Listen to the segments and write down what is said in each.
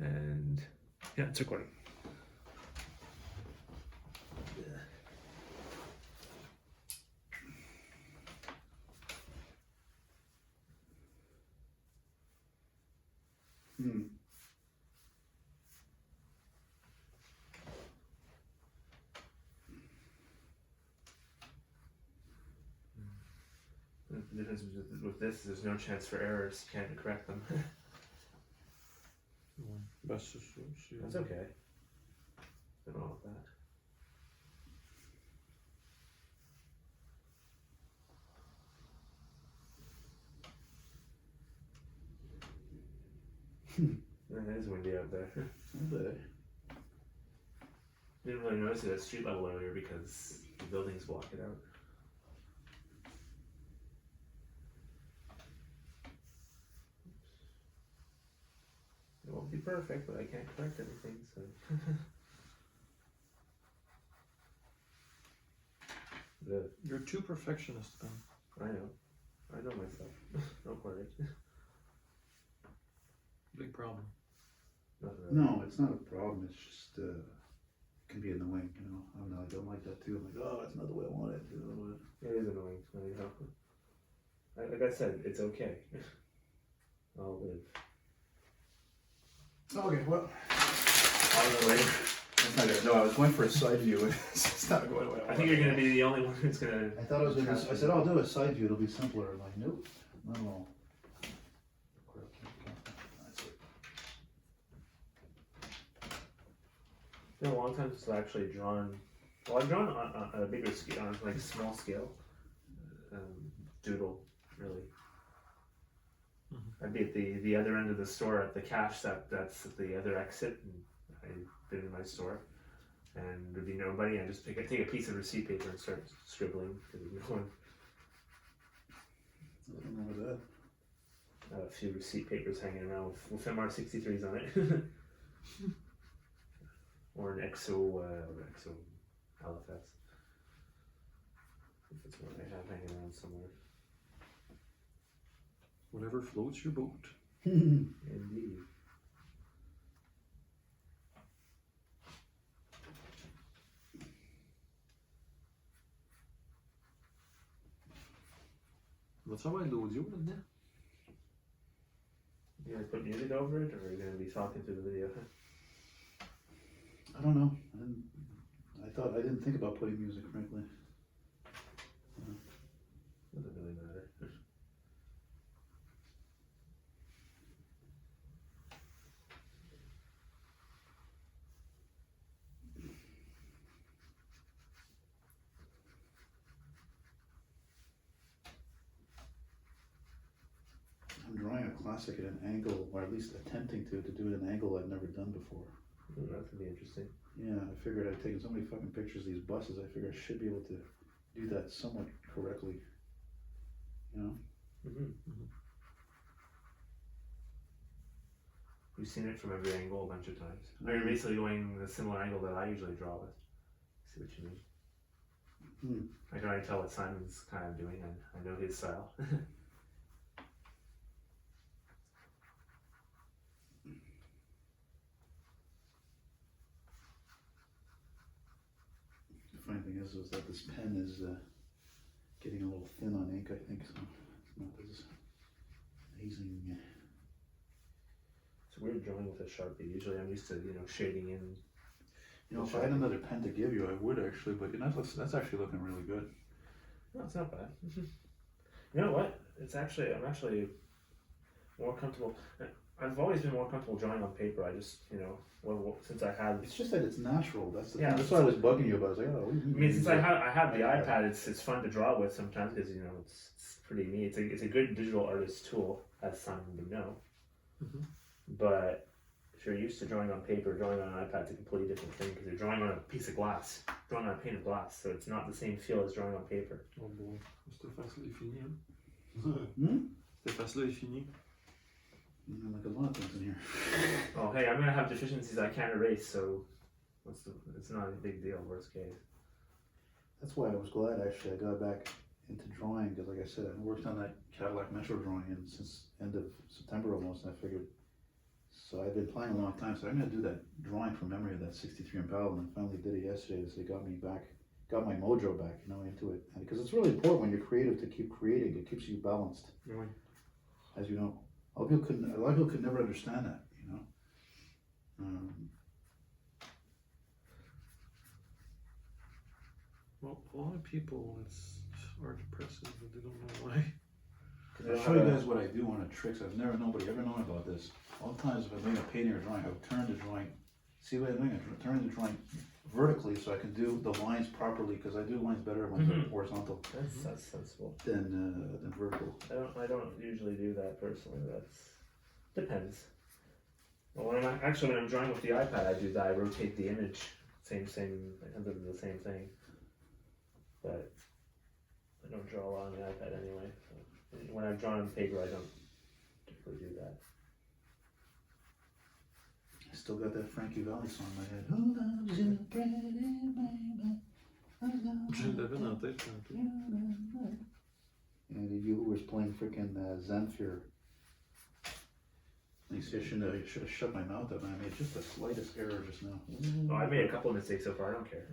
And yeah, it's recording. The difference with this is there's no chance for errors. You can't correct them. That's okay. Nothing wrong with that. It is windy out there. Didn't really notice it at street level earlier because the buildings block it out. It won't be perfect, but I can't correct everything, so. You're too perfectionist, Ben. I know myself. Don't worry. Big problem. Really. No, it's not a problem. It's just it can be annoying. You know, I don't like that too. I'm like, oh, it's not the way I want it. It is annoying. Like I said, it's okay. I'll live. Okay, well. I'll wait. That's not good. No, I was going for a side view. It's not going away. I think you're gonna be the only one who's gonna. I thought I was gonna. I said, I'll do a side view. It'll be simpler. I'm like, nope, not at all. It's been a long time since I've actually drawn. Well, I've drawn on a bigger scale, on like small scale. Doodle, really. I'd be at the other end of the store at the cash. That's the other exit, and I've been in my store, and there'd be nobody. I just take a piece of receipt paper and start scribbling because there's no one. Nothing wrong with that. A few receipt papers hanging around with MR63s on it, or an XO LFS. If it's what I have hanging around somewhere. Whatever floats your boat. Indeed. What's up with l'audio là-dedans? You gonna put music over it, or are you gonna be talking through the video? I don't know. I didn't think about putting music, frankly. Doesn't really matter. I'm drawing a classic at an angle, or at least attempting to do it at an angle I've never done before. Ooh, that's gonna be interesting. Yeah, I figured I'd taken so many fucking pictures of these buses, I figured I should be able to do that somewhat correctly. You know? You've seen it from every angle a bunch of times. Or you're basically going the similar angle that I usually draw with. See what you mean? I can already tell what Simon's kind of doing, and I know his style. The funny thing is that this pen is getting a little thin on ink, I think, so it's not as amazing. It's weird drawing with a Sharpie. Usually I'm used to, shading in. You know, if I had another pen to give you, I would actually, but that's actually looking really good. No, it's not bad. You know what? I'm actually more comfortable. I've always been more comfortable drawing on paper. I just, since I had. It's just that it's natural. That's the Yeah, thing. That's why I was bugging you about. I was like, oh. Since I have the iPad, it's fun to draw with sometimes because it's pretty neat. It's a good digital artist tool, as Simon would know. But if you're used to drawing on paper, drawing on an iPad is a completely different thing because you're drawing on a piece of glass, drawing on a pane of glass, so it's not the same feel as drawing on paper. Oh boy, cette face-là est finie. Cette face-là est finie. Like a lot of things in here. Oh, hey, I'm gonna have deficiencies I can't erase, so it's not a big deal. Worst case. That's why I was glad actually I got back into drawing because, like I said, I worked on that Cadillac Metro drawing since end of September almost, and I figured So I've been playing a long time, so I'm gonna do that drawing from memory of that 63 Impala, and I finally did it yesterday, so it got me back, got my mojo back, you know, into it. And because it's really important when you're creative to keep creating, it keeps you balanced, Really? as you know. A lot of people could never understand that, you know. Well, a lot of people are depressive, but they don't know why. I'll show you guys what I do on the tricks. Nobody ever known about this. All the times if I'm doing a painting or drawing, I would turn the drawing, see what I'm doing? I turn the drawing vertically so I can do the lines properly, because I do lines better when they're horizontal That's sensible. than vertical. I don't usually do that personally. Depends. Well, when I'm drawing with the iPad, I do that. I rotate the image. Same. I do the same thing. But I don't draw a lot on the iPad anyway. So when I'm drawing on paper, I don't typically do that. I still got that Frankie Valli song in my head. Who loves you, pretty baby? Je l'avais dans la tête tantôt. And you who was playing freaking Zamfir. I should have shut my mouth up, and I made just the slightest error just now. Oh, I made a couple of mistakes so far. I don't care.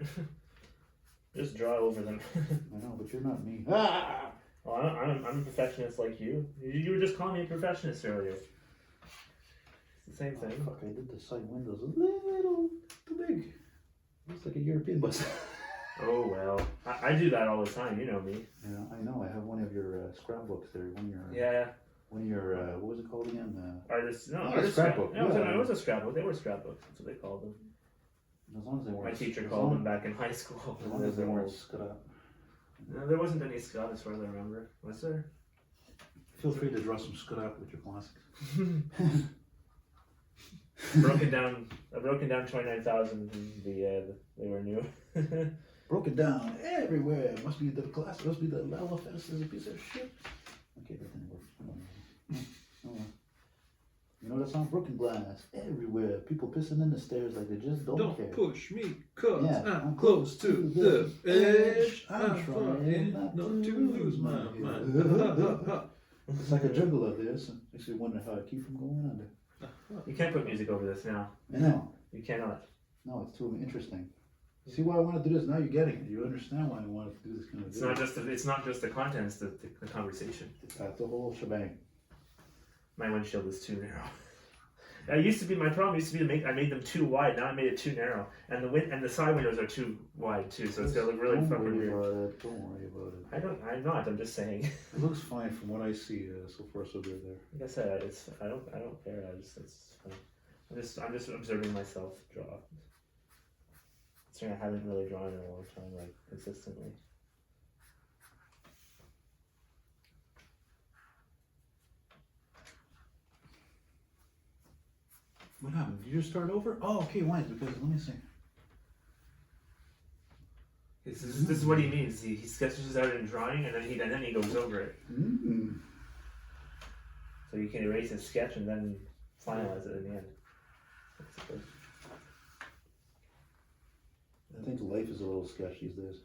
Just draw over them. I know, but you're not me. Ah! Well, I'm a perfectionist like you. You were just calling me a perfectionist earlier. It's the same thing. Oh, fuck, I did the side windows a little too big. Looks like a European bus. Oh well, I do that all the time. You know me. Yeah, I know. I have one of your scrapbooks there. Yeah. One of your what was it called again? Artist. No, Oh, artist scrapbook. No, Yeah. it was a scrapbook. They were scrapbooks. That's what they called them. As long as they weren't. My teacher called them back in high school. As long as they weren't cut up. No, there wasn't any Scott as far as I remember. Was there? Feel free to draw some scut up with your classics. broken down 29,000. They were new. Broken down everywhere. Must be the class. Must be the LFS is a piece of shit. Okay, that didn't work. Oh, well. You know that song? Broken glass everywhere. People pissing in the stairs like they just don't care. Push me, cause Yeah, I'm close to the edge. I'm trying not not to lose my mind. It's like a jungle out there, so makes me wonder how I keep from going under. You can't put music over this now. I know. You cannot. No, it's too interesting. See why I want to do this? Now you're getting it. You understand why I wanted to do this kind of It's video. not just the content. It's the conversation. That's the whole shebang. My windshield is too narrow. My problem used to be I made them too wide. Now I made it too narrow, and the side windows are too wide too. So it's gonna look really fucking weird. Don't worry about it. I'm not. I'm just saying. It looks fine from what I see so far, so good there. Like I said, I don't care. It's fine. I'm just observing myself draw. I haven't really drawn in a long time, like consistently. What happened? Did you just start over? Oh, okay, why? Because, let me see. This is what he means. He sketches out in drawing, and then he goes over it. Mm-hmm. So you can erase his sketch and then finalize it in the end. I think life is a little sketch these days.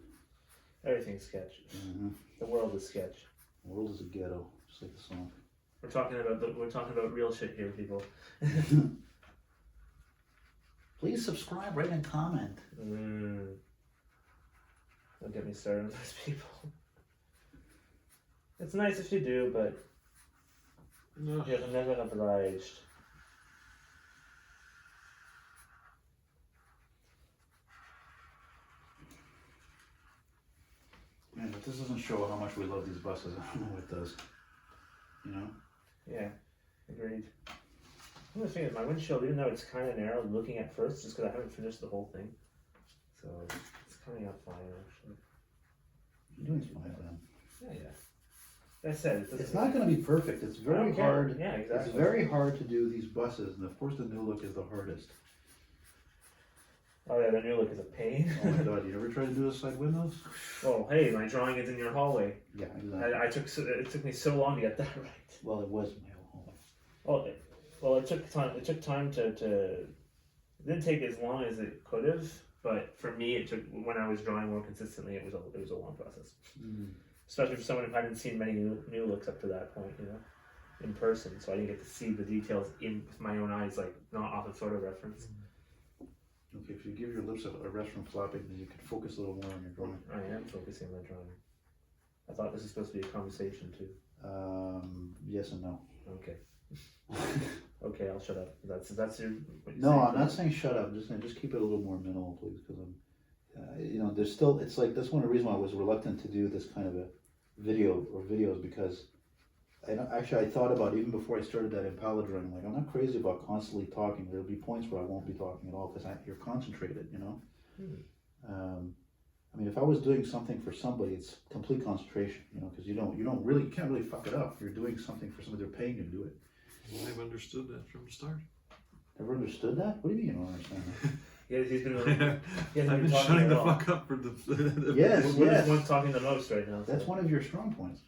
Everything's sketch. Mm-hmm. The world is sketch. The world is a ghetto, just like the song. We're talking about real shit here, people. Please subscribe, rate, and comment. Don't get me started on those people. It's nice if you do, but you're never obliged. Man, but this doesn't show how much we love these buses. I don't know what it does. You know? Yeah, agreed. The only thing is, my windshield, even though it's kind of narrow looking at first, just because I haven't finished the whole thing. So it's coming out fine, actually. You're doing fine then. Yeah. Like I said, It's not going to be perfect. It's very hard. Yeah, exactly. It's very hard to do these buses, and of course the new look is the hardest. Oh yeah, the new look is a pain. Oh my god, you ever try to do the side windows? Oh hey, my drawing is in your hallway. Yeah, exactly. It took me so long to get that right. Well, it was my whole hallway. Well, it took time. It took time to. It didn't take as long as it could have, but for me, it took. When I was drawing more consistently, it was a long process. Mm. Especially for someone who hadn't seen many new looks up to that point, you know. in person, so I didn't get to see the details with my own eyes, like not off a photo reference. Okay, if you give your lips a rest from flapping, then you can focus a little more on your drawing. I am focusing on my drawing. I thought this was supposed to be a conversation too. Yes and no. Okay. Okay, I'll shut up. That's your. No, I'm not saying shut up. I'm just saying just keep it a little more minimal, please, because I'm, there's still. It's like that's one of the reasons why I was reluctant to do this kind of a video or videos because I thought about even before I started that Impala drawing. Like I'm not crazy about constantly talking. There'll be points where I won't be talking at all because you're concentrated. I mean, if I was doing something for somebody, it's complete concentration. Because you can't really fuck it up. You're doing something for somebody. They're paying you to do it. Well, I've understood that from the start. Never understood that? What do you mean you don't understand that? Yeah, he's been. I've been shutting the fuck up for the Yes, We're yes. the one talking the most right now. That's one of your strong points.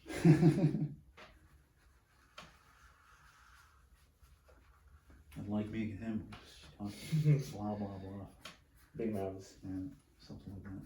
Unlike me and him, just blah blah blah. Big mouths. Yeah, something like that.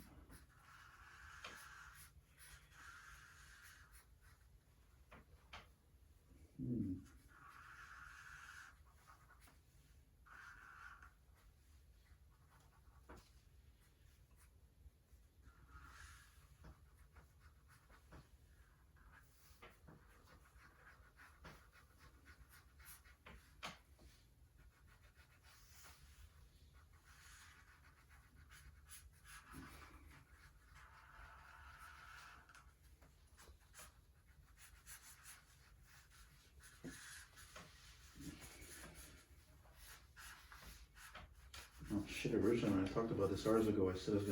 Oh shit! Originally, when I talked about this hours ago, I said I was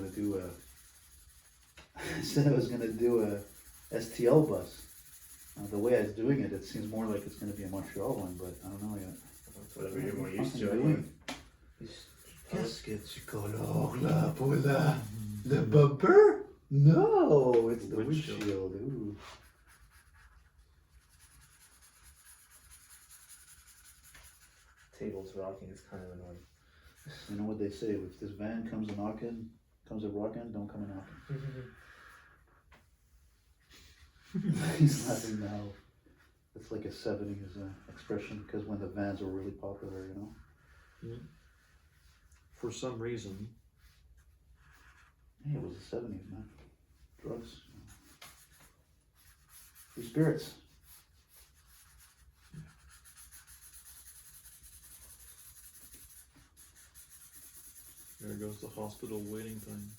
gonna do a STL bus. The way I was doing it, it seems more like it's gonna be a Montreal one, but I don't know yet. That's whatever you're more used to. Doing. Qu'est-ce que tu colores là pour le bumper? No, it's the windshield. Ooh. Table's rocking is kind of annoying. You know what they say? If this van comes a rocking, don't come a knocking. He's laughing now. It's like a 70s expression because when the vans were really popular, For some reason. Hey, it was the 70s, man. Drugs. Free spirits. There goes the hospital waiting times.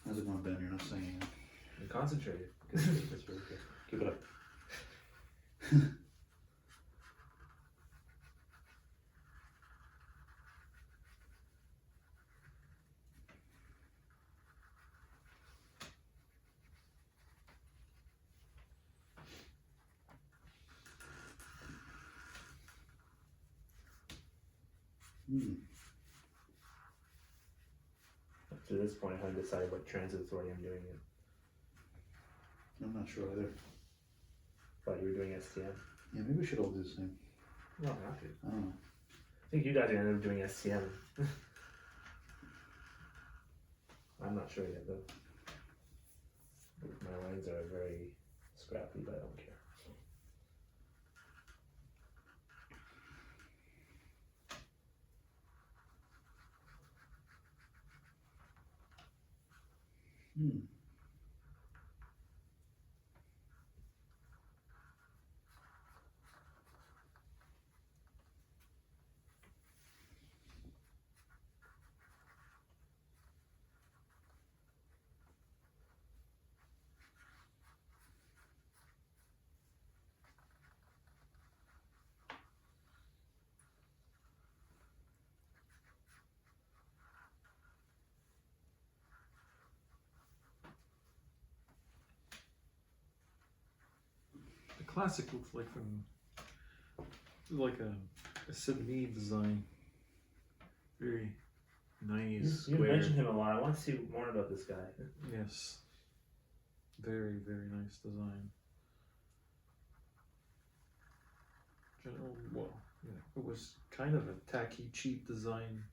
How's it going, Ben? You're not singing it. I'm concentrated. That's very good. Keep it up. Up to this point, I haven't decided what transit authority I'm doing yet. I'm not sure either. Thought you were doing STM. Yeah, maybe we should all do the same. No, not to. I don't know. I think you guys are gonna end up doing STM. I'm not sure yet though. My lines are very scrappy, but I don't care. The classic looks like a Sydney design. Very nice. You mentioned him a lot. I want to see more about this guy. Yes. Very, very nice design. general, well, it was kind of a tacky, cheap design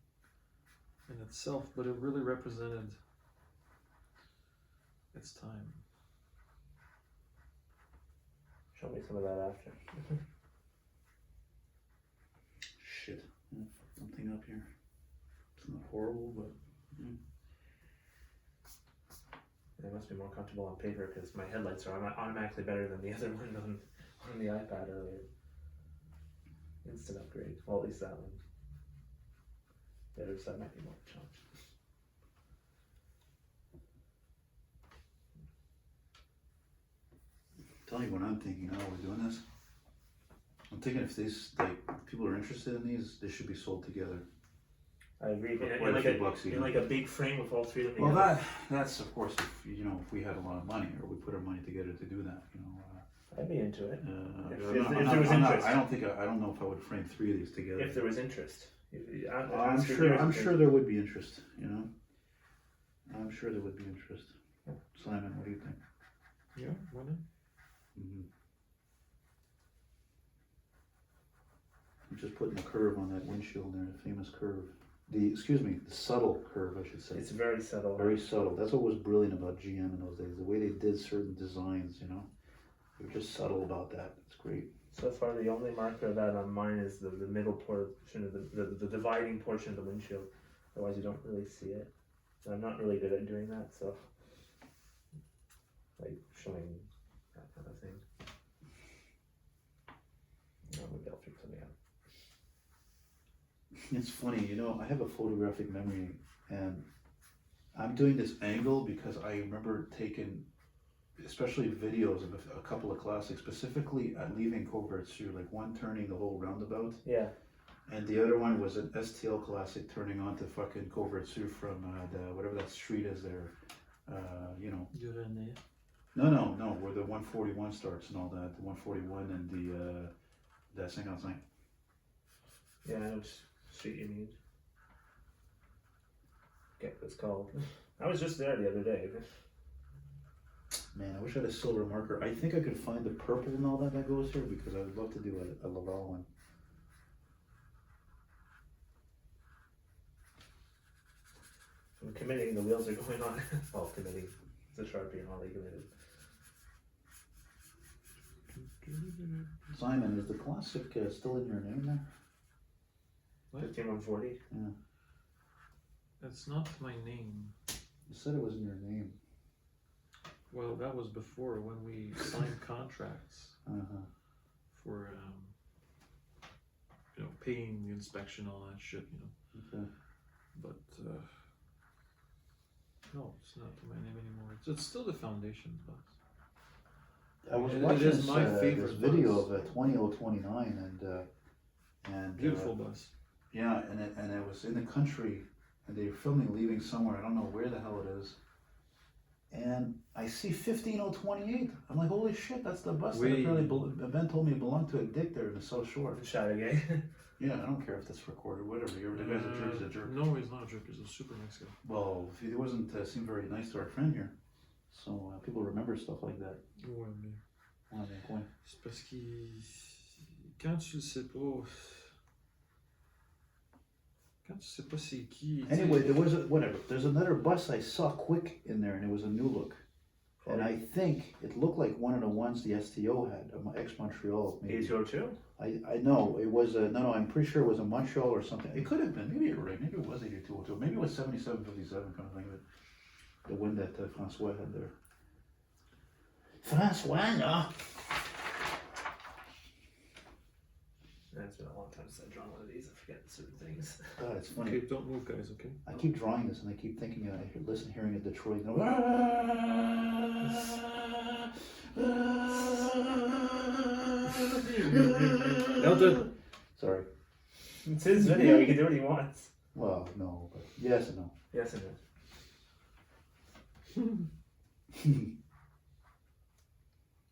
in itself, but it really represented its time. Show me some of that after. Shit. I fucked something up here. It's not horrible, but. It must be more comfortable on paper because my headlights are automatically better than the other one on the iPad earlier. Instant upgrade. Well, at least that one. The other side might be more challenging. Tell you what I'm thinking now we're doing this. I'm thinking if these, like, people are interested in these, they should be sold together. I agree. For In quite a like few bucks in even. like a big frame with all three of them Well, together. that's of course if if we had a lot of money or we put our money together to do that. I'd be into it. If there was interest. I don't know if I would frame 3 of these together. If there was interest. I'm sure there would be interest. I'm sure there would be interest. Simon, what do you think? Yeah, why not? Mm-hmm. I'm just putting a curve on that windshield there, the famous curve. The subtle curve, I should say. It's very subtle. Very subtle. That's what was brilliant about GM in those days. The way they did certain designs, they were just subtle about that. It's great. So far, the only marker of that on mine is the middle portion of the dividing portion of the windshield. Otherwise, you don't really see it. And I'm not really good at doing that, so like showing that kind of thing. Maybe I'll figure something out. It's funny, I have a photographic memory, and I'm doing this angle because I remember taking, especially videos of a couple of classics, specifically at leaving Covert-sur, like one turning the whole roundabout. Yeah. And the other one was an STL classic turning onto fucking Covert-sur from whatever that street is there, Duvernet. No, where the 141 starts and all that, the 141 and the 55. Yeah, I know which street you mean. Get what it's called. I was just there the other day. Man, I wish I had a silver marker. I think I could find the purple and all that goes here because I would love to do a Laval one. From committing, the wheels are going on. Well, committing. It's a Sharpie and all they committed. Simon, is the classic still in your name there? 15140. Yeah. It's not my name. You said it was in your name. Well, that was before when we signed contracts for, paying the inspection, all that shit, Okay. But, no, it's not my name anymore. It's still the foundation, but. I was It watching is my favorite this video bus. of 20029 and Beautiful bus. Yeah, and it was in the country, and they were filming leaving somewhere. I don't know where the hell it is. And I see 15028. I'm like, holy shit, that's the bus that apparently Ben told me belonged to a dick there in the South Shore. Shot again. Yeah, I don't care if that's recorded, whatever. The guy's a jerk, he's a jerk. No, he's not a jerk. He's a super nice guy. Well, he wasn't seem very nice to our friend here. So people remember stuff like that. Ouais, mais Ouais. c'est parce qu'il. Quand tu le sais pas. Quand tu sais pas c'est qui. Anyway, there was whatever. There's another bus I saw quick in there, and it was a new look. And I think it looked like one of the ones the STO had, ex-Montreal. Maybe. 8202? I know it was no, I'm pretty sure it was a Montreal or something. It could have been. Maybe you're right. Maybe it was 8202. Maybe it was 7757 kind of thing. The one that Francois had there. Francois, no. It's been a long time since I've drawn one of these. I forget certain things. God, it's funny. Okay, don't move, guys, okay? I keep drawing this and I keep thinking, hearing it Detroit. Elton! Sorry. It's his video. He can do what he wants. Well, no, but yes and no. Yes, it is.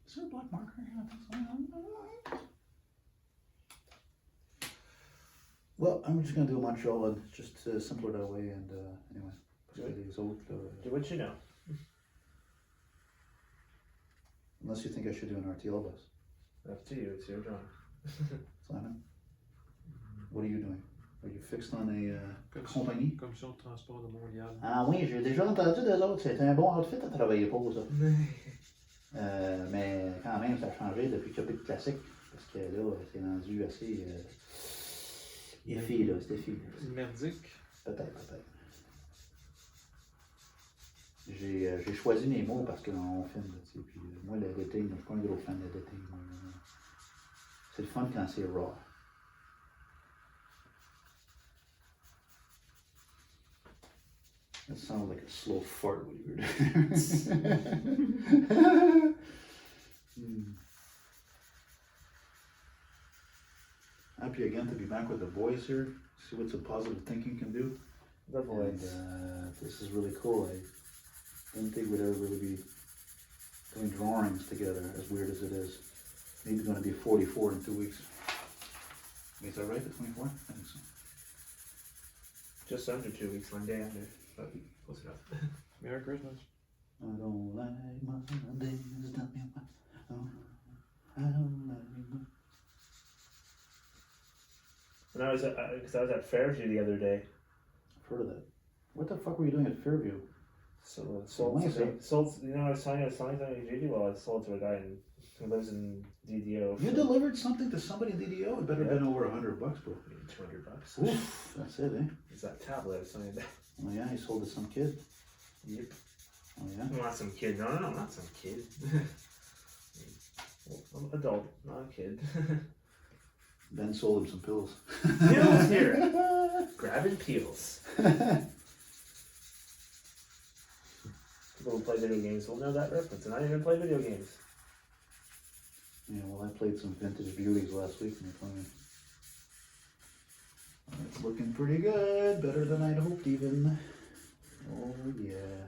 Is there a black marker here? Well, I'm just gonna do a Montreal one, just simpler that way, and anyway. Do what you know. Unless you think I should do an RTL bus. Up to you. It's your drawing. Simon, what are you doing? Are you fixed on a compagnie? Commission de transport de Montréal. Ah oui, j'ai déjà entendu des autres. C'est un bon outfit à travailler pour, ça. Mais quand même, ça a changé depuis qu'il n'y a plus de classique. Parce que là, c'est rendu assez iffy, là. C'est iffy. Merdique. Peut-être. J'ai choisi mes mots parce qu'on filme, tu sais. Puis moi, l'editing, je suis pas un gros fan d'editing. C'est le fun quand c'est raw. That sounded like a slow fart when you were there. Happy again to be back with the boys here. See what some positive thinking can do. Definitely. And this is really cool. I didn't think we'd ever really be doing drawings together, as weird as it is. Maybe going to be 44 in 2 weeks. Is that right, the 24th? I think so. Just under 2 weeks, one day under, but close enough. Merry Christmas. I don't like Mondays, tell me why. Oh, I don't like Mondays. When I was at Fairview the other day. I've heard of that. What the fuck were you doing at Fairview? So Sold, you know, I was telling something well, I sold to a guy who lives in DDO. You delivered something to somebody in DDO? It better have been over $100, bro. $200. Oof, that's it, eh? It's that tablet I was telling you about. Oh yeah, he sold it to some kid. Yep. Oh yeah? Not some kid. No, not some kid. Well, adult, not a kid. Ben sold him some pills. Pills here. Grabbing peels. People who play video games will know that reference, and I didn't even play video games. Yeah, well, I played some vintage beauties last week, and they're funny. It's looking pretty good, better than I'd hoped even. Oh yeah.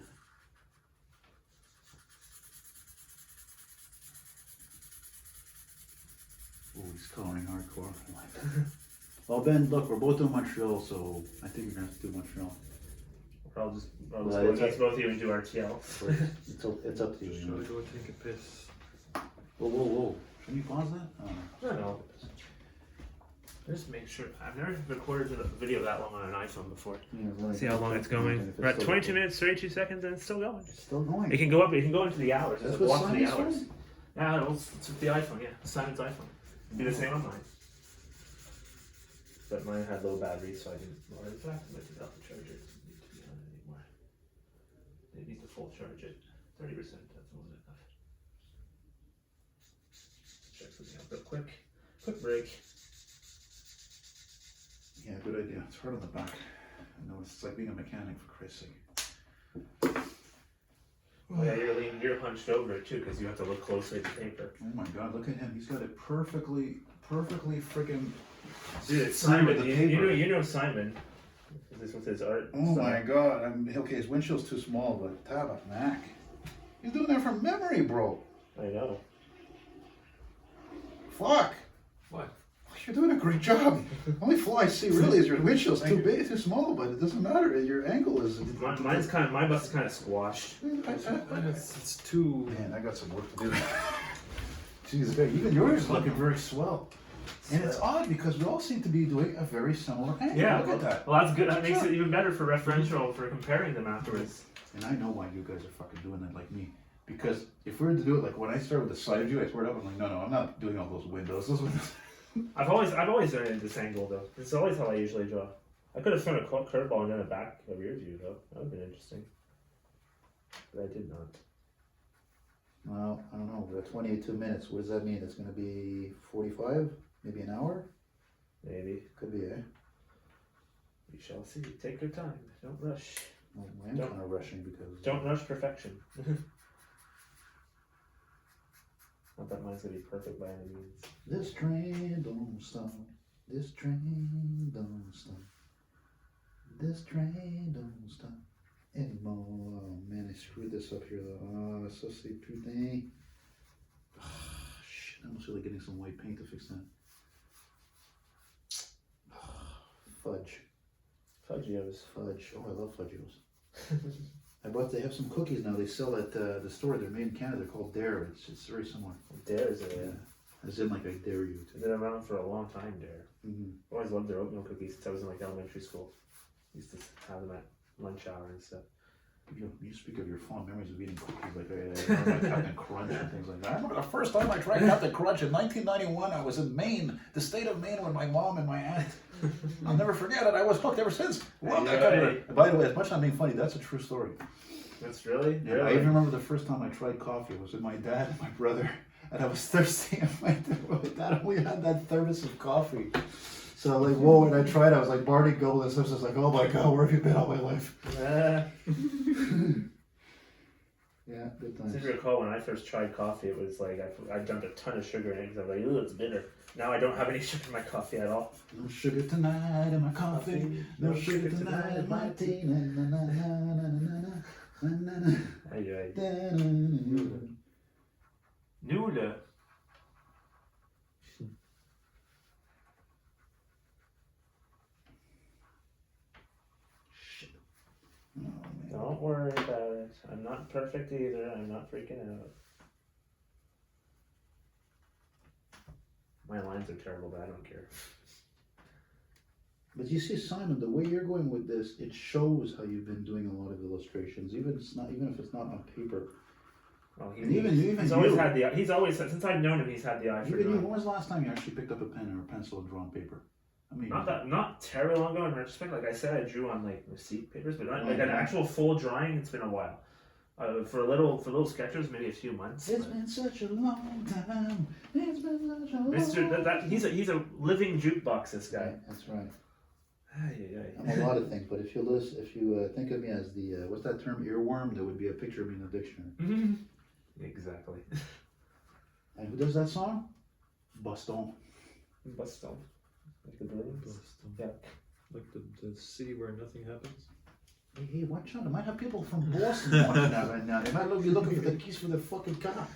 Oh, he's coloring hardcore. I like that. Well, Ben, look, we're both doing Montreal, so I think we're gonna have to do Montreal. I'll just Well, let's both even do RTL. It's up to you. Just You know. gotta go take a piss. Whoa. Shouldn't you pause that? Oh. I don't know. Just make sure. I've never recorded a video that long on an iPhone before. Yeah, really. See how long it's going. We're at 22 minutes, 32 seconds, and it's still going. It's still going. It can go up. It can go into the hours. That's It'll what go up to the Simon's hours. phone? Yeah, it's with the iPhone. Yeah, Simon's iPhone. It'd be the same on mine. But mine had low battery, so I didn't. Well, in fact, I took out the charger. It doesn't need to be on anymore. They need to full charge it. 30%. That's more than enough. Check something out real quick. Quick break. Yeah, good idea. It's hard on the back. I know it's like being a mechanic, for Christ's sake. Oh yeah, you're hunched over it too because you have to look closely at the paper. Oh my God, look at him. He's got it perfectly freaking. Dude, it's Simon, Simon. the paper. You know Simon. This with his art. Oh style. my God. Okay, his windshield's too small, but tabarnak. He's doing that from memory, bro. I know. Fuck. What? You're doing a great job. Only flaw I see really is your windshield's too big, too small, but it doesn't matter. Your angle is. Mine's kind of. My bus is kind of squashed. It's too. Man, I got some work to do. Jesus, even yours is looking very swell. And it's odd because we all seem to be doing a very similar angle. Yeah, Look at that. Well, that's good. That makes it even better for referential for comparing them afterwards. And I know why you guys are fucking doing that like me. Because if we were to do it like when I started with the side view, I swear it up, I'm like, no, I'm not doing all those windows. Those windows. I've always done it in this angle though. It's always how I usually draw. I could have thrown a curveball and then a rear view though. That would have been interesting. But I did not. Well, I don't know. We're at 22 minutes. What does that mean? It's going to be 45? Maybe an hour? Maybe. Could be, eh? We shall see. Take your time. Don't rush. Well, I am kind of rushing because. Don't rush perfection. Not that mine's gonna be perfect by any means. This train don't stop. This train don't stop. This train don't stop anymore. Oh man, I screwed this up here though. Oh, ça c'est putain. Oh, shit, I almost feel like getting some white paint to fix that. Fudge. Fudgios. Fudge. Oh, I love Fudgios. They have some cookies now. They sell at the store. They're made in Canada. They're called Dare. It's very similar. There's a. Yeah. As in, like, I dare you to. They've been around for a long time there. Mm-hmm. I always loved their oatmeal cookies since I was in like elementary school. Used to have them at lunch hour and stuff. You speak of your fond memories of eating cookies like Captain Crunch and things like that. I remember the first time I tried Captain Crunch in 1991. I was in Maine, the state of Maine, with my mom and my aunt. I'll never forget it. I was hooked ever since. Love that kind of. By the way, as much as I'm being funny, that's a true story. That's really? Yeah, I even remember the first time I tried coffee. It was with my dad and my brother, and I was thirsty. And my dad only had that thermos of coffee. So I'm like, whoa, when I tried, I was like Barney Gold, and so I was just like, oh my God, where have you been all my life? Yeah, good times. If you recall, when I first tried coffee, it was like I dumped a ton of sugar in it because I was like, ooh, it's bitter. Now I don't have any sugar in my coffee at all. No sugar tonight in my coffee, no sugar tonight in my tea. Na, na, na, na, na, na, na, na, Aye, aye. na, na, na, na. Noodle. Oh, man. Don't worry about it. I'm not perfect either. I'm not freaking out. My lines are terrible, but I don't care. But you see, Simon, the way you're going with this, it shows how you've been doing a lot of illustrations, even if it's not on paper. Well, And even he's always you. had the. He's always since I've known him, he's had the eye for Even you. drawing. When was the last time you actually picked up a pen or a pencil and drew on paper? I mean, Not terribly long ago in retrospect. Like I said, I drew on like receipt papers, but not like an Yeah. actual full drawing. It's been a while. For little sketches, maybe a few months. it's been such a long time. It's been such a long Mr. He's a living jukebox. This guy. Yeah, that's right. Aye, aye, I'm a lot of things, but if you think of me as the what's that term, earworm, there would be a picture of me in the dictionary. aye. Exactly. And who does that song? Boston. Boston. Like the balloons. Boston. Yeah. Like the city where nothing happens. Hey, watch out! I might have people from Boston watching that right now. They might be looking for the keys for their fucking car.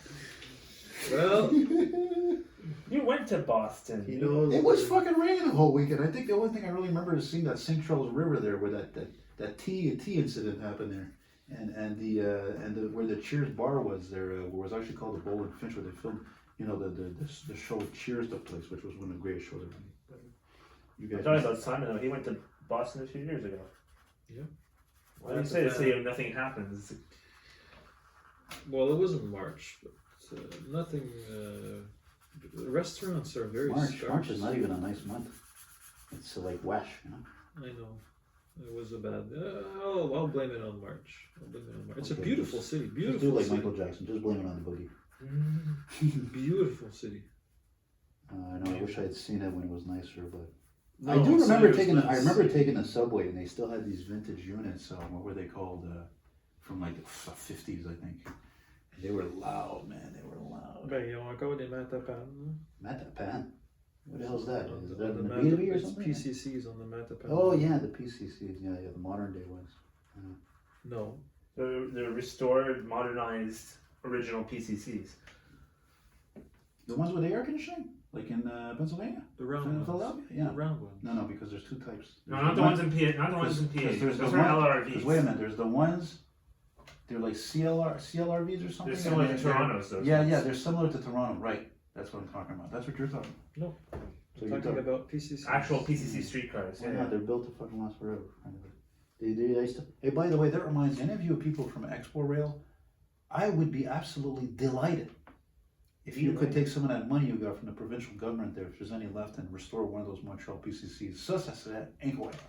Well, You went to Boston. he knows. It was fucking raining the whole weekend. I think the only thing I really remember is seeing that St. Charles River there, where that tea incident happened there, and the where the Cheers bar was there, was actually called the Bowl and Finch, where they filmed, the show Cheers took place, which was one of the greatest shows ever. You I'm guys, talking about Simon though. He went to Boston a few years ago. Yeah. Why do you say to say nothing happens? Well, it wasn't March, but nothing. The restaurants are very scarce. March is not even a nice month. It's like wash, I know. It was a bad. I'll blame it on March. It's a Okay, beautiful city. Just Beautiful do like city. Michael Jackson. Just blame it on the boogie. Beautiful city. I know. I wish I had seen it when it was nicer, but No, I do remember City's taking. I nice. remember taking the subway, and they still had these vintage units. What were they called? From like the 50s, I think. They were loud, man. They were loud. Ben, ils ont encore des Matapan. Matapan. What the hell's that? Is The that in the Mata- B2B or it's something? PCCs on the Matapan. Oh yeah, the PCCs. Yeah, the modern day ones. No. The restored, modernized, original PCCs. The ones with the air conditioning, like in Pennsylvania, The round ones. Philadelphia. Yeah. The round ones. No, because there's two types. No, not the ones in PA. Not the ones in PA. There's Those the are one- LRVs. Wait a minute, there's the ones, they're like CLRVs or something. They're similar and to they're- Toronto's. Those Yeah, ones. yeah, they're similar to Toronto, right. That's what I'm talking about. That's what you're talking about. No. So I'm you're talking about PCCs. Actual PCC streetcars. Why Yeah. not? They're built to fucking last forever. They used to, hey, by the way, that reminds me, any of you people from Expo Rail, I would be absolutely delighted if you could take some of that money you got from the provincial government there, if there's any left, and restore one of those Montreal PCCs. Ça serait incroyable.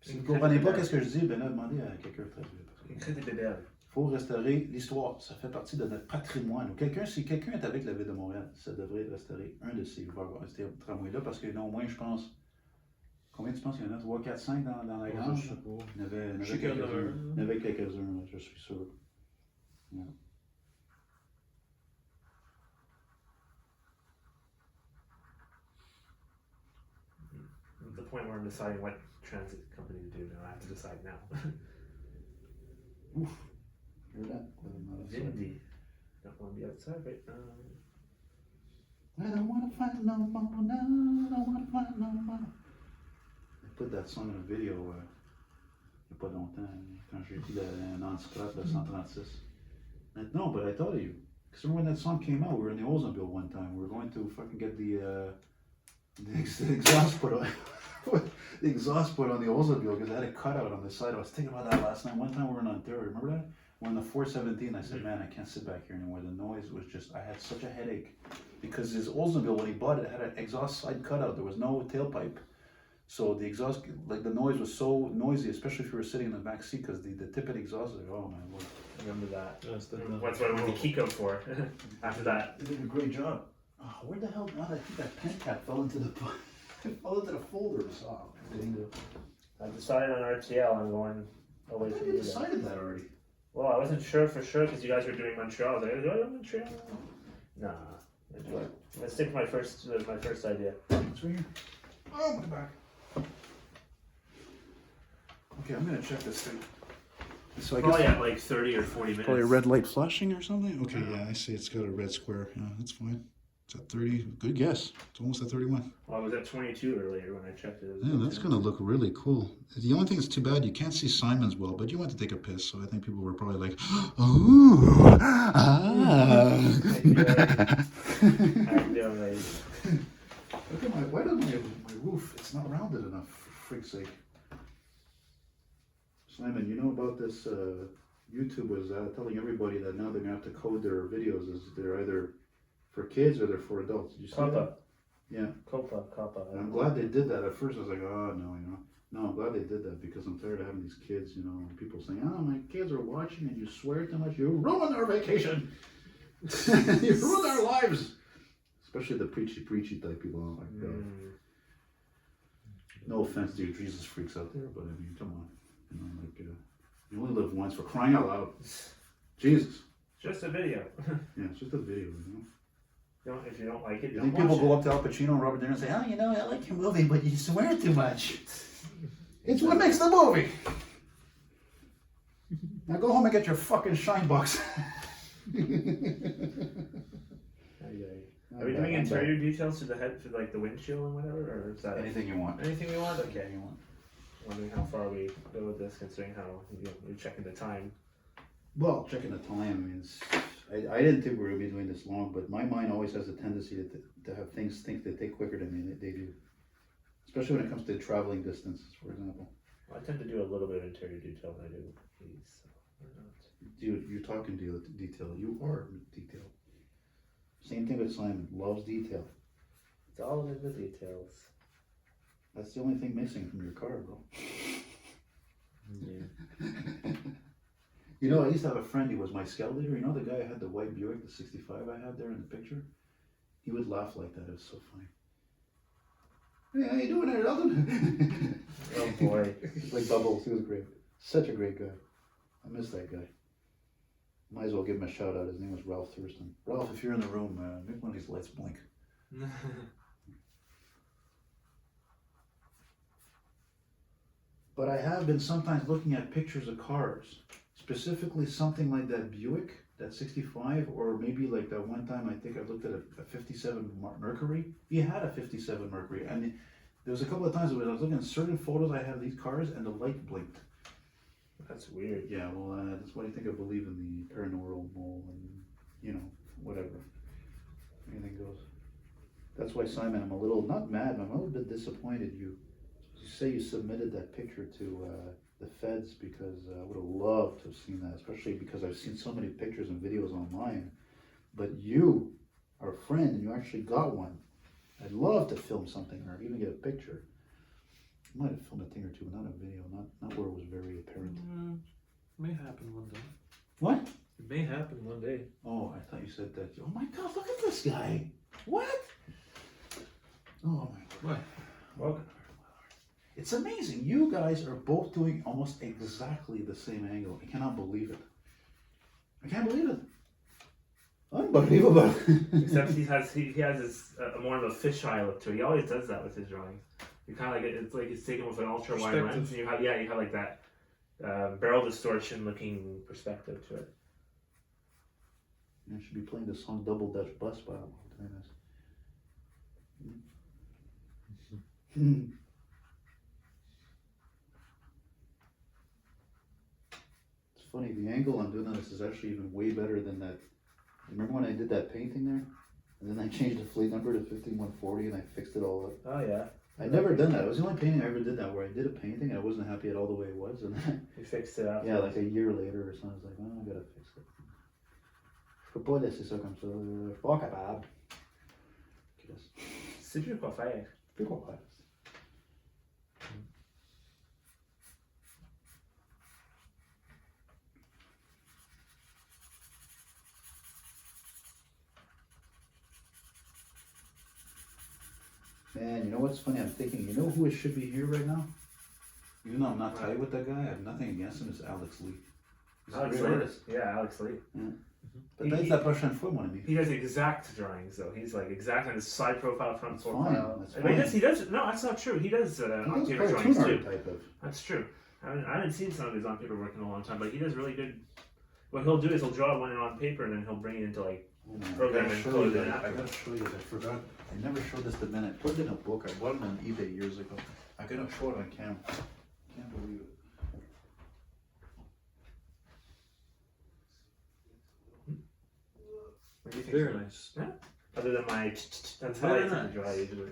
Si vous comprenez pas qu'est-ce que je dis, ben là, demandez à quelqu'un de traduire. Écrit des bébelles. Il faut restaurer l'histoire, ça fait partie de notre patrimoine. Si quelqu'un est avec la ville de Montréal, ça devrait restaurer un de ces tramways-là, parce qu'il y en a au moins, je pense, combien tu penses qu'il y en a? 3, 4, 5 dans la grande? Je sais pas. Il y en avait Je sais qu'il y en a quelques-uns. un. Il y en avait quelques-uns, je suis sûr. Yeah. At the point where I'm deciding what transit company to do now, I have to decide now. Hear that? Vindy. Don't want to be outside right now. I don't want to fight no more, no, I don't want to fight no more. I put that song in a video il n'y a pas longtemps, quand j'ai pris un antiprate de 136. No, but I told you, Because remember when that song came out, we were in the Oldsmobile one time. We were going to fucking get the exhaust put on. The exhaust put on the Oldsmobile because it had a cutout on the side. I was thinking about that last night. One time we were in Ontario, remember that? We're in the 417. I said, man, I can't sit back here anymore. The noise was just, I had such a headache. Because his Oldsmobile, when he bought it, had an exhaust side cutout. There was no tailpipe. So the exhaust, like the noise was so noisy, especially if you were sitting in the back seat, because the tip of the exhaust was like, oh my lord. I remember that. That's That's what I went to Kiko for after that. They did a great job. Oh, where the hell? I think that pen cap fell into the folders. Oh, I've decided on RTL. I'm going away I from thought you you guys. decided that already. Well, I wasn't sure for sure because you guys were doing Montreal. I was like, do I go to Montreal? Nah. I'm gonna stick with my first idea. It's right here. Oh, my back. Okay, I'm gonna check this thing. So I Probably at like 30 or 40 minutes. probably a red light flashing or something? Okay, yeah, I see it's got a red square. Yeah, that's fine. It's at 30. Good guess. It's almost at 31. Well, I was at 22 earlier when I checked it. It was Yeah, that's going to look really cool. The only thing that's too bad, you can't see Simon's well, but you went to take a piss, so I think people were probably like, oh, ah. Look at why doesn't my roof, it's not rounded enough, for freak's sake. Simon, you know about this, YouTube was telling everybody that now they're going to have to code their videos as they're either for kids or they're for adults. Did you see that? Yeah. Copa. And I'm glad they did that. At first I was like, oh no, No, I'm glad they did that because I'm tired of having these kids, and people saying, oh, my kids are watching and you swear too much, you ruin our vacation. You ruin our lives. Especially the preachy type people. Oh my God. No offense to you Jesus freaks out there, but I mean, come on. You only live once, for crying out loud. Jesus. Just a video. Yeah, it's just a video, If you don't like it, You don't think people watch go up to Al Pacino and Robert De Niro and say, oh, I like your movie, but you swear too much. It's what makes the movie. Now go home and get your fucking shine box. Are we doing interior details to the head, to like the windshield and whatever, or is that Anything you want. anything we want? Okay. Anything you want. Wondering how far we go with this, considering how we're checking the time. Well, checking the time, I mean, I didn't think we were going to be doing this long, but my mind always has a tendency to have things think that take quicker than me. They do. Especially when it comes to traveling distances, for example. Well, I tend to do a little bit of interior detail when I do these, so why not? Dude, you're talking detail. You are detail. Same thing with Simon. Loves detail. It's all in the details. That's the only thing missing from your car, bro. Yeah. I used to have a friend, he was my scout leader. You know the guy who had the white Buick, the 65 I had there in the picture? He would laugh like that. It was so funny. Hey, how you doing there, Elton? Oh boy. Like Bubbles, he was great. Such a great guy. I miss that guy. Might as well give him a shout out. His name was Ralph Thurston. Ralph, if you're in the room, make one of these lights blink. But I have been sometimes looking at pictures of cars, specifically something like that Buick, that 65, or maybe like that one time I think I looked at a 57 Mercury. He had a 57 Mercury, and there was a couple of times when I was looking at certain photos I have these cars and the light blinked. That's weird. Yeah, well, that's why I think I believe in the paranormal and, whatever. Anything goes. That's why, Simon, I'm a little, not mad, but I'm a little bit disappointed you say you submitted that picture to the feds, because I would have loved to have seen that, especially because I've seen so many pictures and videos online. But you are a friend and you actually got one. I'd love to film something or even get a picture. I might have filmed a thing or two, but not a video, not where it was very apparent. May happen one day. What? It may happen one day. Oh, I thought you said that. Oh my God, look at this guy. What? Oh my God. What? Well, It's amazing. You guys are both doing almost exactly the same angle. I cannot believe it. I can't believe it. Unbelievable. except he has this more of a fisheye look to it. He always does that with his drawings. You kind of like it's like he's taken with an ultra wide lens, and you have like that barrel distortion looking perspective to it. I should be playing the song "Double Dutch Bus" by him. It's funny. The angle I'm doing this is actually even way better than that Remember when I did that painting there? And then I changed the fleet number to 15140 and I fixed it all up. Oh yeah. I'd never done that. It was the only painting I ever did that where I did a painting and I wasn't happy at all the way it was. And then, You fixed it after. yeah, like a year later or something, I was like, oh, I gotta fix it. Je peux pas laisser ça comme ça. Je suis pas capable. C'est plus quoi faire. Plus quoi faire. Man, you know what's funny? I'm thinking, you know who it should be here right now? Even though I'm not tight with that guy, I have nothing against him, it's Alex Lee. He's Alex a great Lee. artist. Yeah, Alex Lee. Yeah. Peut-être la prochaine fois, mon ami. He does exact drawings though. He's like exact on his side profile, front That's profile. fine, that's But fine. he does. No, that's not true. He does He on does paper cartoon drawings art too. type of. That's true. I haven't seen some of his on paper work in a long time, but he does really good. What he'll do is he'll draw one on paper and then he'll bring it into like program and code it I after. gotta show you that. I forgot. I never showed this to Ben. I put it in a book. I bought it on eBay years ago. I gotta show it on camera. Can't believe it. What do you think? Very nice. Other than my, that's how Very I nice. draw usually.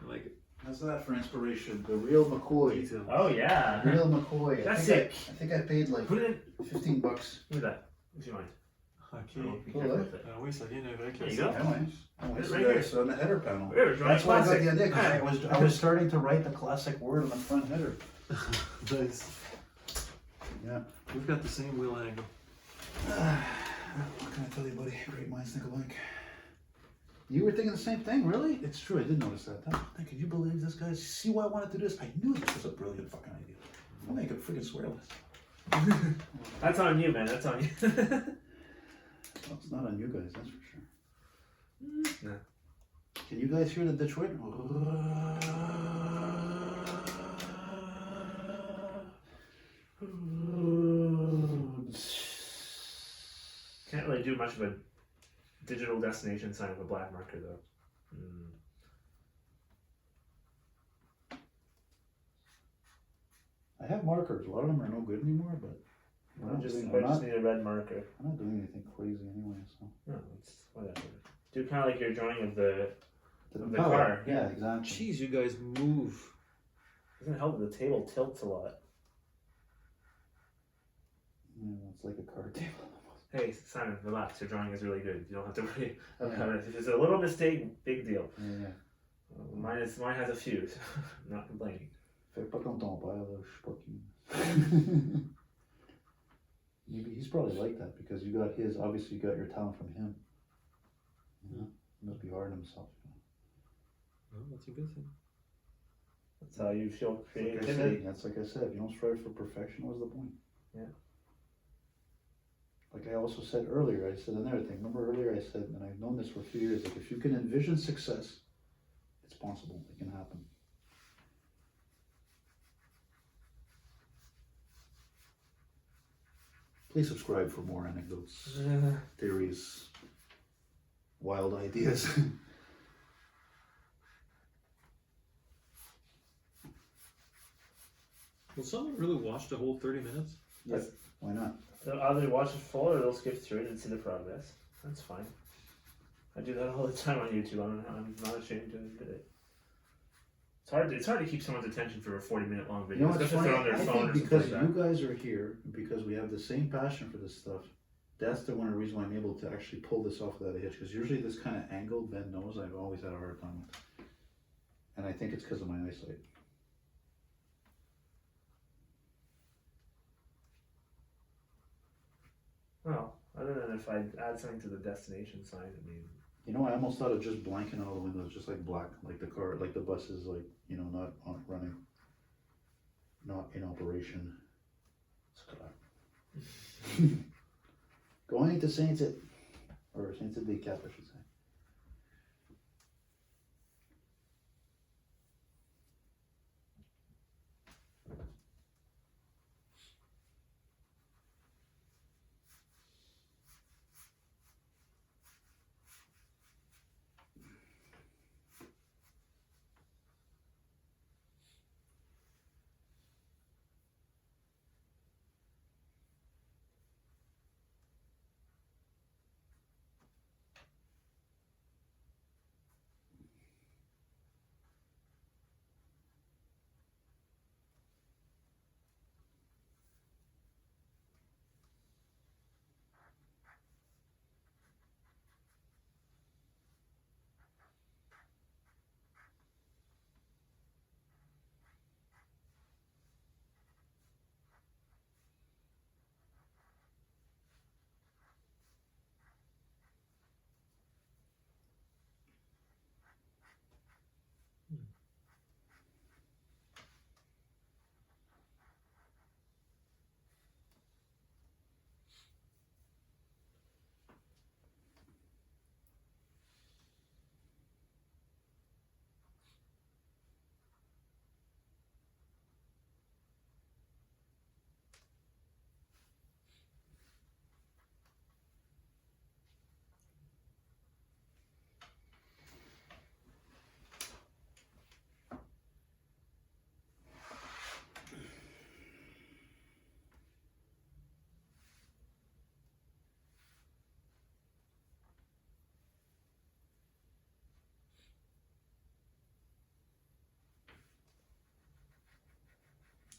I like it. How's that for inspiration? The real McCoy. Details. Oh yeah. Real McCoy. That's I think I paid like Put it in. $15. Look at that. If you mind. Ok. Be Cool, careful eh? with it. Ah oui, ça vient avec There la you go. Anyway, Right here. so on the header panel. We're drawing That's why I got classic. the idea, because I was starting to write the classic word on the front header. Nice. Yeah. We've got the same wheel angle. What can I tell you, buddy? Great minds think alike. You were thinking the same thing, really? It's true, I did notice that. Can you believe this guy? See why I wanted to do this? I knew this was a brilliant fucking idea. I'll make a freaking swear list. That's on you, man. That's on you. Well, it's not on you guys, that's for sure. No. Can you guys hear the Detroit? Can't really do much of a digital destination sign with a black marker though. I have markers. A lot of them are no good anymore, but I just need a red marker. I'm not doing anything crazy anyway, so. No, it's whatever. Do kind of like your drawing of the The car. Yeah, exactly. Jeez, you guys move. Doesn't help that the table tilts a lot. Yeah, it's like a card table. Hey Simon, relax. Your drawing is really good. You don't have to worry about it. If there's a little mistake, big deal. Yeah. Mine has a few. So I'm not complaining. Fais pas comme ton père, là, je sais pas qui. Maybe he's probably like that because you got his, obviously you got your talent from him. You know? He must be hard on himself. Well, that's a good thing. That's how you show Like I creativity. said, that's like I said, if you don't strive for perfection, what's the point? Yeah. Like I also said earlier, I said another thing. Remember earlier I said, and I've known this for a few years, like if you can envision success, it's possible, it can happen. Please subscribe for more anecdotes, theories, wild ideas. Will someone really watch the whole 30 minutes? Yes. Why not? They'll either watch it full or they'll skip through it and see the progress. That's fine. I do that all the time on YouTube. I'm not ashamed to admit it. It's hard to keep someone's attention for a 40-minute long video, You know what's especially funny? if they're on I their phone think or something because like you that. guys are here, because we have the same passion for this stuff, that's the one reason why I'm able to actually pull this off without a hitch. Because usually this kind of angle, Ben knows, I've always had a hard time with. And I think it's because of my eyesight. Well, other than if I add something to the destination sign, I mean, You know, I almost thought of just blanking all the windows, just like black, like the car, like the bus is like, you know, not on running, not in operation. Going to Saint-It, or Saint-It des Cap, I should say.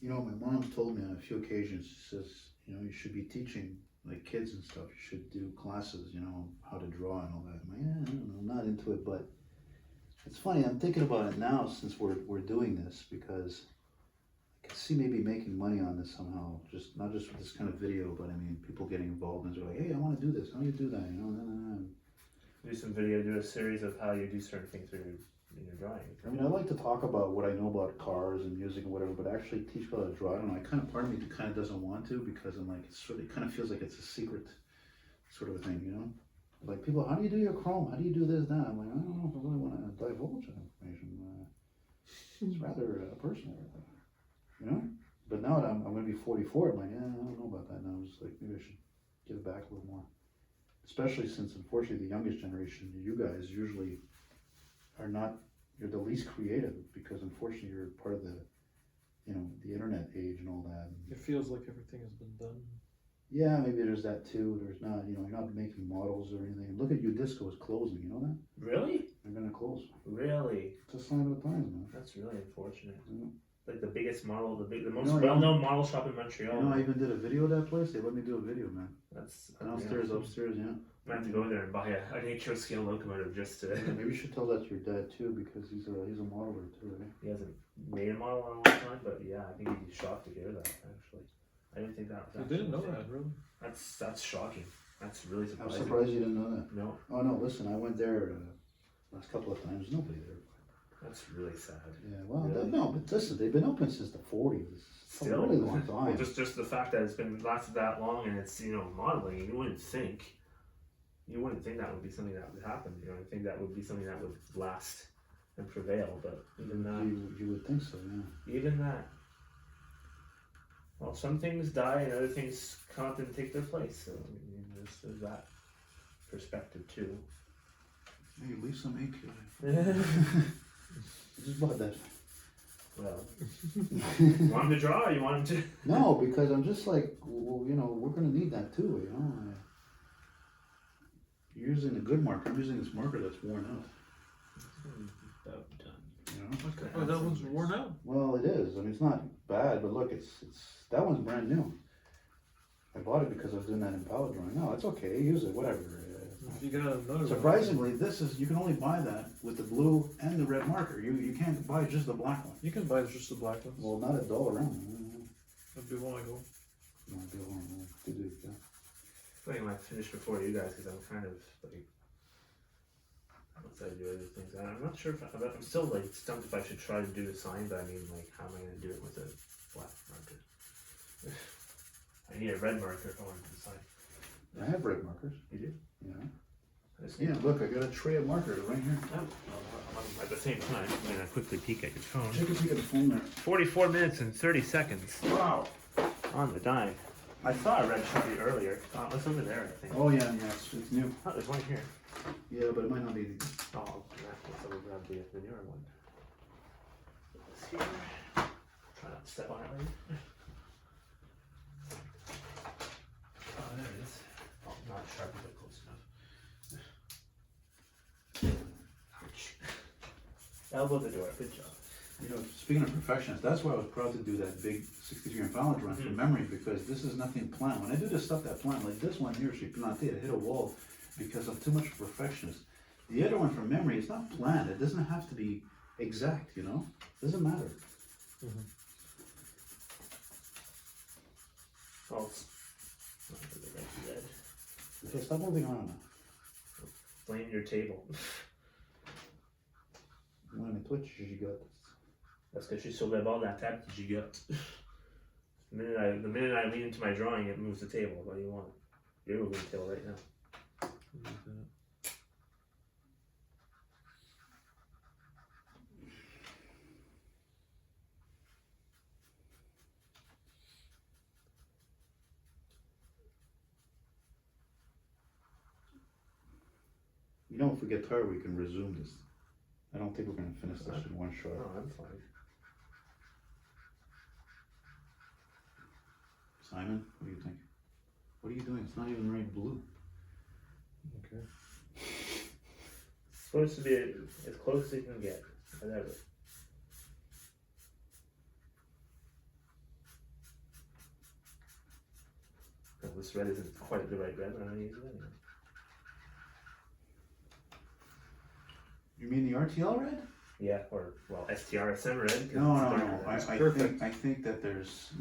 You know, my mom's told me on a few occasions, she says, you know, you should be teaching like kids and stuff. You should do classes, you know, how to draw and all that. I'm like, yeah, I don't know, I'm not into it, but it's funny. I'm thinking about it now since we're doing this because I can see maybe making money on this somehow. Just not just with this kind of video, but I mean, people getting involved and they're like, hey, I want to do this. How do you do that? You know, Do some video, do a series of how you do certain things in your drawing. I mean, I like to talk about what I know about cars and music and whatever, but actually teach people how to draw. I don't know. I kind of, part of me kind of doesn't want to because I'm like, it's sort of, it kind of feels like it's a secret sort of a thing, you know? Like people, how do you do your chrome? How do you do this, that? I'm like, I don't know if I really want to divulge that information. It's rather personal, you know? But now that I'm going to be 44, I'm like, yeah, I don't know about that now. I'm just like, maybe I should give back a little more. Especially since, unfortunately, the youngest generation, you guys usually are not, you're the least creative because unfortunately you're part of the, you know, the internet age and all that. It feels like everything has been done. Yeah, maybe there's that too. There's not, you know, you're not making models or anything. Look at Udisco is closing, you know that? Really? They're gonna close. Really? It's a sign of the times, man. That's really unfortunate. Yeah. Like the biggest model, the most No, well-known model shop in Montreal. You know, I even did a video of that place. They let me do a video, man. That's Downstairs, upstairs, yeah. I might have to go there and buy an HO scale locomotive just to. Yeah, maybe you should tell that to your dad too, because he's a modeler too, right? He hasn't made a model in a long time, but yeah, I think he'd be shocked to hear that. Actually, I didn't think that. I didn't know that, really. That's shocking. That's really I'm surprising. surprised you didn't know that. No, Oh no, listen, I went there last couple of times. Nobody there. that's really sad. Yeah, well, Really? no, but listen, they've been open since the 40s. It's a Still, really long time. well, just the fact that it's been lasted that long and it's modeling, you wouldn't think that would be something that would happen. You know, I think that would be something that would last and prevail. But even that, You would think so, yeah. even that. Well, some things die and other things come up and take their place. So I mean, there's that perspective too. Hey, leave some ink here. I just bought that. Well, you want him to draw or you want him to? No, because I'm just like, well, you know, we're going to need that too, you know. You're using a good marker. I'm using this marker that's worn out. About done. You know? Okay. Oh, that one's worn out. Well, it is. I mean, it's not bad, but look, it's that one's brand new. I bought it because I was doing that in palette drawing. No, it's okay. Use it, whatever. If you got another Surprisingly, you can only buy that with the blue and the red marker. You can't buy just the black one. you can buy just the black ones. Well, not $1 around. That'd be one I go. No, yeah. I think I might finish before you guys because I'm kind of like once I do other things. I'm not sure if I'm still like stumped if I should try to do the sign, but I mean like how am I going to do it with a black marker? I need a red marker if I want to do the sign. I have red markers. You do? Yeah. I just Yeah, look, I got a tray of markers right here. At the same time, I'm going to quickly peek at your phone. Take a peek at the phone there. 44 minutes and 30 seconds Wow. on the dime. I saw a red Sharpie earlier. It's over there, I think. Oh yeah, it's new. Oh, there's one here. Yeah, but it might not be. Oh, so we'll grab the newer one. This here. Try not to step on it later. Oh, there it is. Oh, not a Sharpie, but close enough. Ouch. Elbow the door. Good job. You know, speaking of perfectionist, that's why I was proud to do that big 63 and balance run from memory, because this is nothing planned. When I do the stuff that planned, like this one here, she planted, it hit a wall because I'm too much of a perfectionist. The other one from memory, it's not planned. It doesn't have to be exact, you know? It doesn't matter. False. Red. Okay, stop moving around now. Blame your table. You want me to twitch? You got this. Parce que je suis sur le bord de la table qui gigote. The minute I lean into my drawing, it moves the table. What do you want? You're moving the table right now. You know, if we get tired, we can resume this. I don't think we're going to finish this in one shot. Oh, I'm fine. Simon, what do you think? What are you doing? It's not even right blue. Okay. It's supposed to be as close as you can get. Whatever. this red isn't quite the right red, but I'm gonna use it anyway. You mean the RTL red? Yeah, or well, STRSM red. 'cause No, it's no, darker no. red. I think that there's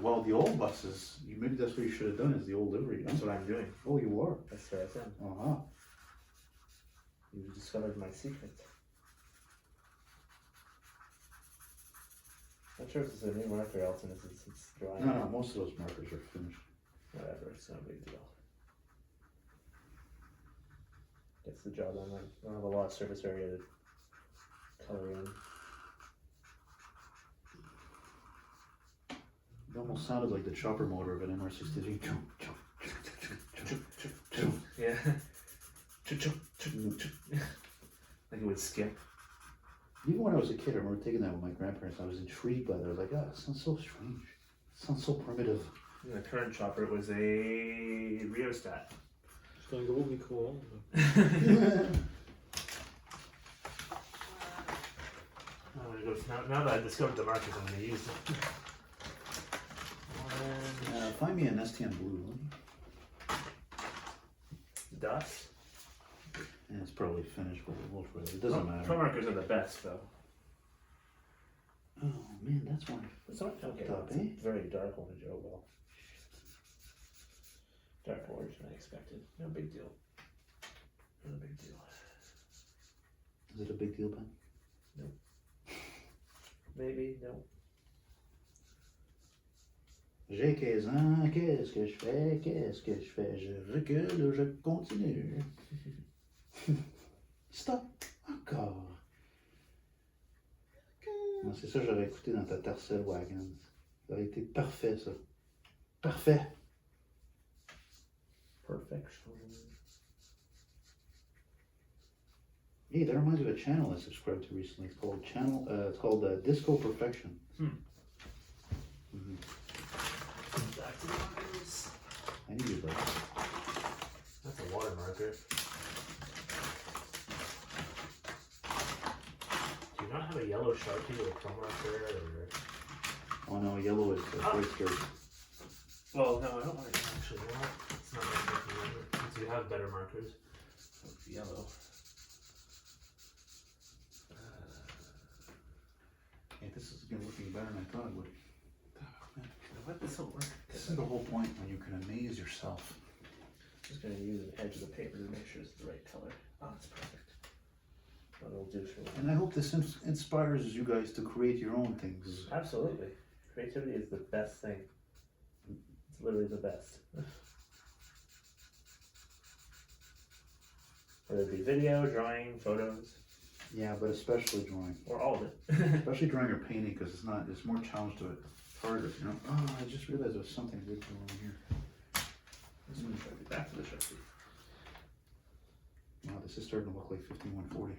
well, the old buses. Maybe that's what you should have done. Is the old livery? That's what I'm doing. Oh, you are. STRSM. Uh-huh. You've discovered my secret. Not sure if it's a new marker, Elton. It's dry. No, most of those markers are finished. Whatever, it's no big deal. Gets the job done. I don't have a lot of surface area to color in. It almost sounded like the chopper motor of an MR63. Yeah. Like it would skip. Even when I was a kid, I remember taking that with my grandparents. I was intrigued by that. I was like, it sounds so strange. It sounds so primitive. In the current chopper, it was a rheostat. C'est un gros micro-ondes. Now that I've discovered the markers, I'm going to use them. Find me an STM blue. Dust. And it's probably finished, but it doesn't matter. Pro markers are the best, though. Oh man, that's one. It's not okay. Top, It's eh? a very dark orange. Oh well. Dark orange than I expected. No big deal. Not a big deal. Is it a big deal, Ben? Maybe, no. J'ai 15 ans, qu'est-ce que je fais? Qu'est-ce que je fais? Je recule ou je continue? Stop! Encore! Non, c'est ça que j'aurais écouté dans ta Tercel Wagon. Ça aurait été parfait, ça. Parfait! Perfection. Hey, that reminds me of a channel I subscribed to recently. It's called Disco Perfection. Mm-hmm. Back to the markers. I need you, bro. That's a water marker. Do you not have a yellow Sharpie or a pro marker or... Oh no, yellow is quite scary. Well, no, I don't want to actually. You know what? It's not like making yellow. Since you have better markers. So it's yellow. Hey, this is looking better than I thought it would. What? This will work. This is the whole point, when you can amaze yourself. Just going to use an edge of the paper to make sure it's the right color. Oh, that's perfect. That'll do for me. And I hope this inspires you guys to create your own things. Absolutely. Creativity is the best thing. It's literally the best. Whether it be video, drawing, photos, Yeah, but especially drawing. or all of it. Especially drawing or painting, because there's more challenge to it. It's harder, you know? Oh, I just realized there was something good going on here. This one should be back to the Sharpie. Wow, this is starting to look like 5140.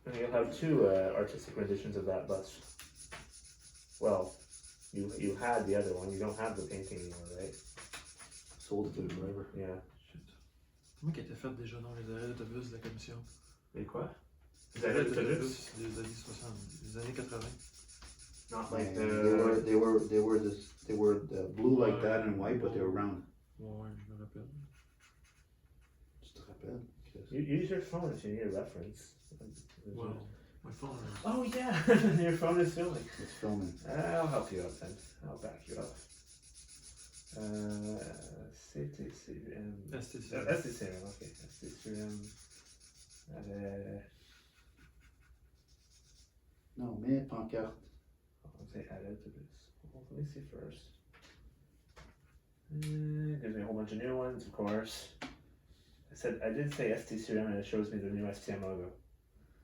And you'll have two artistic renditions of that bust. Well, you had the other one. You don't have the painting anymore, right? Sold it to the driver. Yeah. Comment qui était faite déjà dans les arrêts d'autobus de la commission? Et quoi? Les arrêts d'autobus des années 60, des années 80. Not like And the... they were blue like that and white, but they were round. Ouais, je me rappelle. Tu te rappelles? You use your phone if you need a reference. Well, my phone is... Oh yeah, your phone is filming. It's filming. I'll help you out then. I'll back you up. STCM. STCM. STCM, okay. STCM. No, mais pancarte. I'll say added to this. Well, let me see first. Gives me a whole bunch of new ones, of course. I did say STCM and it shows me the new STM logo.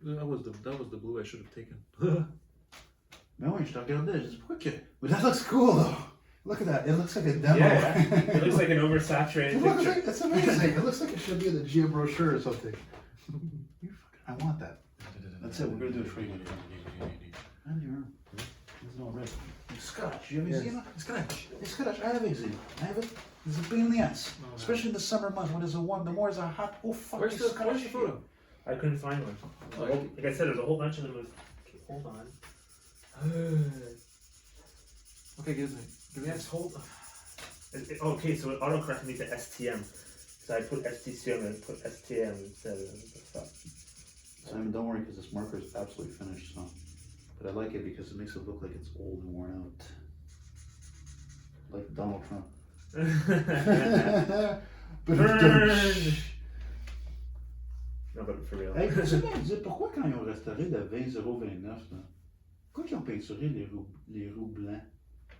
That was the blue I should have taken. Mais oui, je te regardais, je dis pourquoi que... But that looks cool though. Look at that, it looks like a demo. Yeah, it looks like an oversaturated picture. It's amazing. It looks like it should be in the Geo brochure or something. I want that. That's it, we're gonna do it for you. And your arm. There's no red. Scotch, you have eczema? Scratch. Scotch, I have eczema. I have it. It's a pain in the ass. No, Especially in the summer months when there's a warm, the more it's a hot, oh fuck. Where's the photo? I couldn't find one. Like I said, there's a whole bunch of them. Hold on. Okay, give me. Yes, hold. Okay, so it autocorrected me to STM. So I put STCM and put STM instead of the fuck. Simon, don't worry, because this marker is absolutely finished, so. But I like it because it makes it look like it's old and worn out. Like Donald Trump. Burn! No, but for real. Hey, peux-tu me dire pourquoi quand ils ont restauré le 20029, là, pourquoi ils ont peinturé les roues blancs?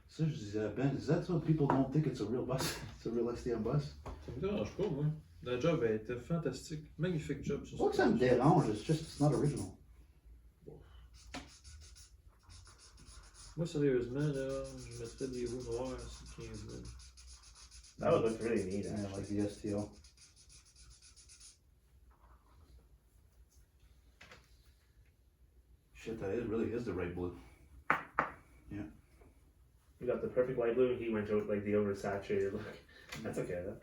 Ça, je disais à Ben, is that so people don't think it's a real bus? It's a real STM bus? Ça me dérange pas, moi. La job a été fantastique. Magnifique job. C'est pas que ça me dérange, it's just, it's not original. Moi, sérieusement, là, je mettrais des roues noires sur 15 000. That would look really neat, Yeah, actually. like the STL. Shit, that really is the right blue. You got the perfect light blue, he went out like the oversaturated look. That's okay, that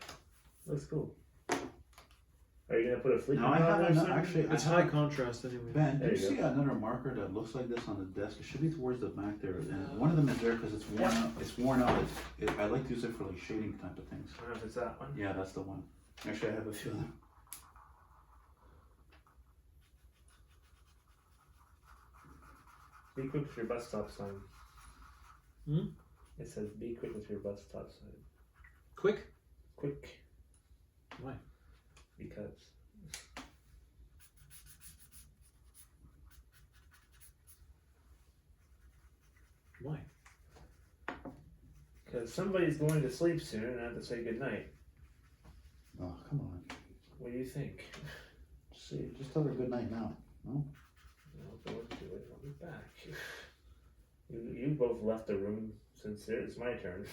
looks cool. Are you gonna put a fleet No, I on there haven't, or something? actually. It's high contrast anyway. Ben, do There you you see another marker that looks like this on the desk? It should be towards the back there. And one of them is there because it's worn out. It's worn out. I like to use it for like shading type of things. I don't know if it's that one. Yeah, that's the one. Actually, I have a few of them. Be quick with your bus stop sign. Hmm? It says be quick with your bus stop sign. Quick? Quick. Why? Because. Why? Because somebody's going to sleep soon and I have to say goodnight. Oh, come on. What do you think? See, just tell her good night now. No? I'll go into it. I'll be back. You both left the room since it's my turn.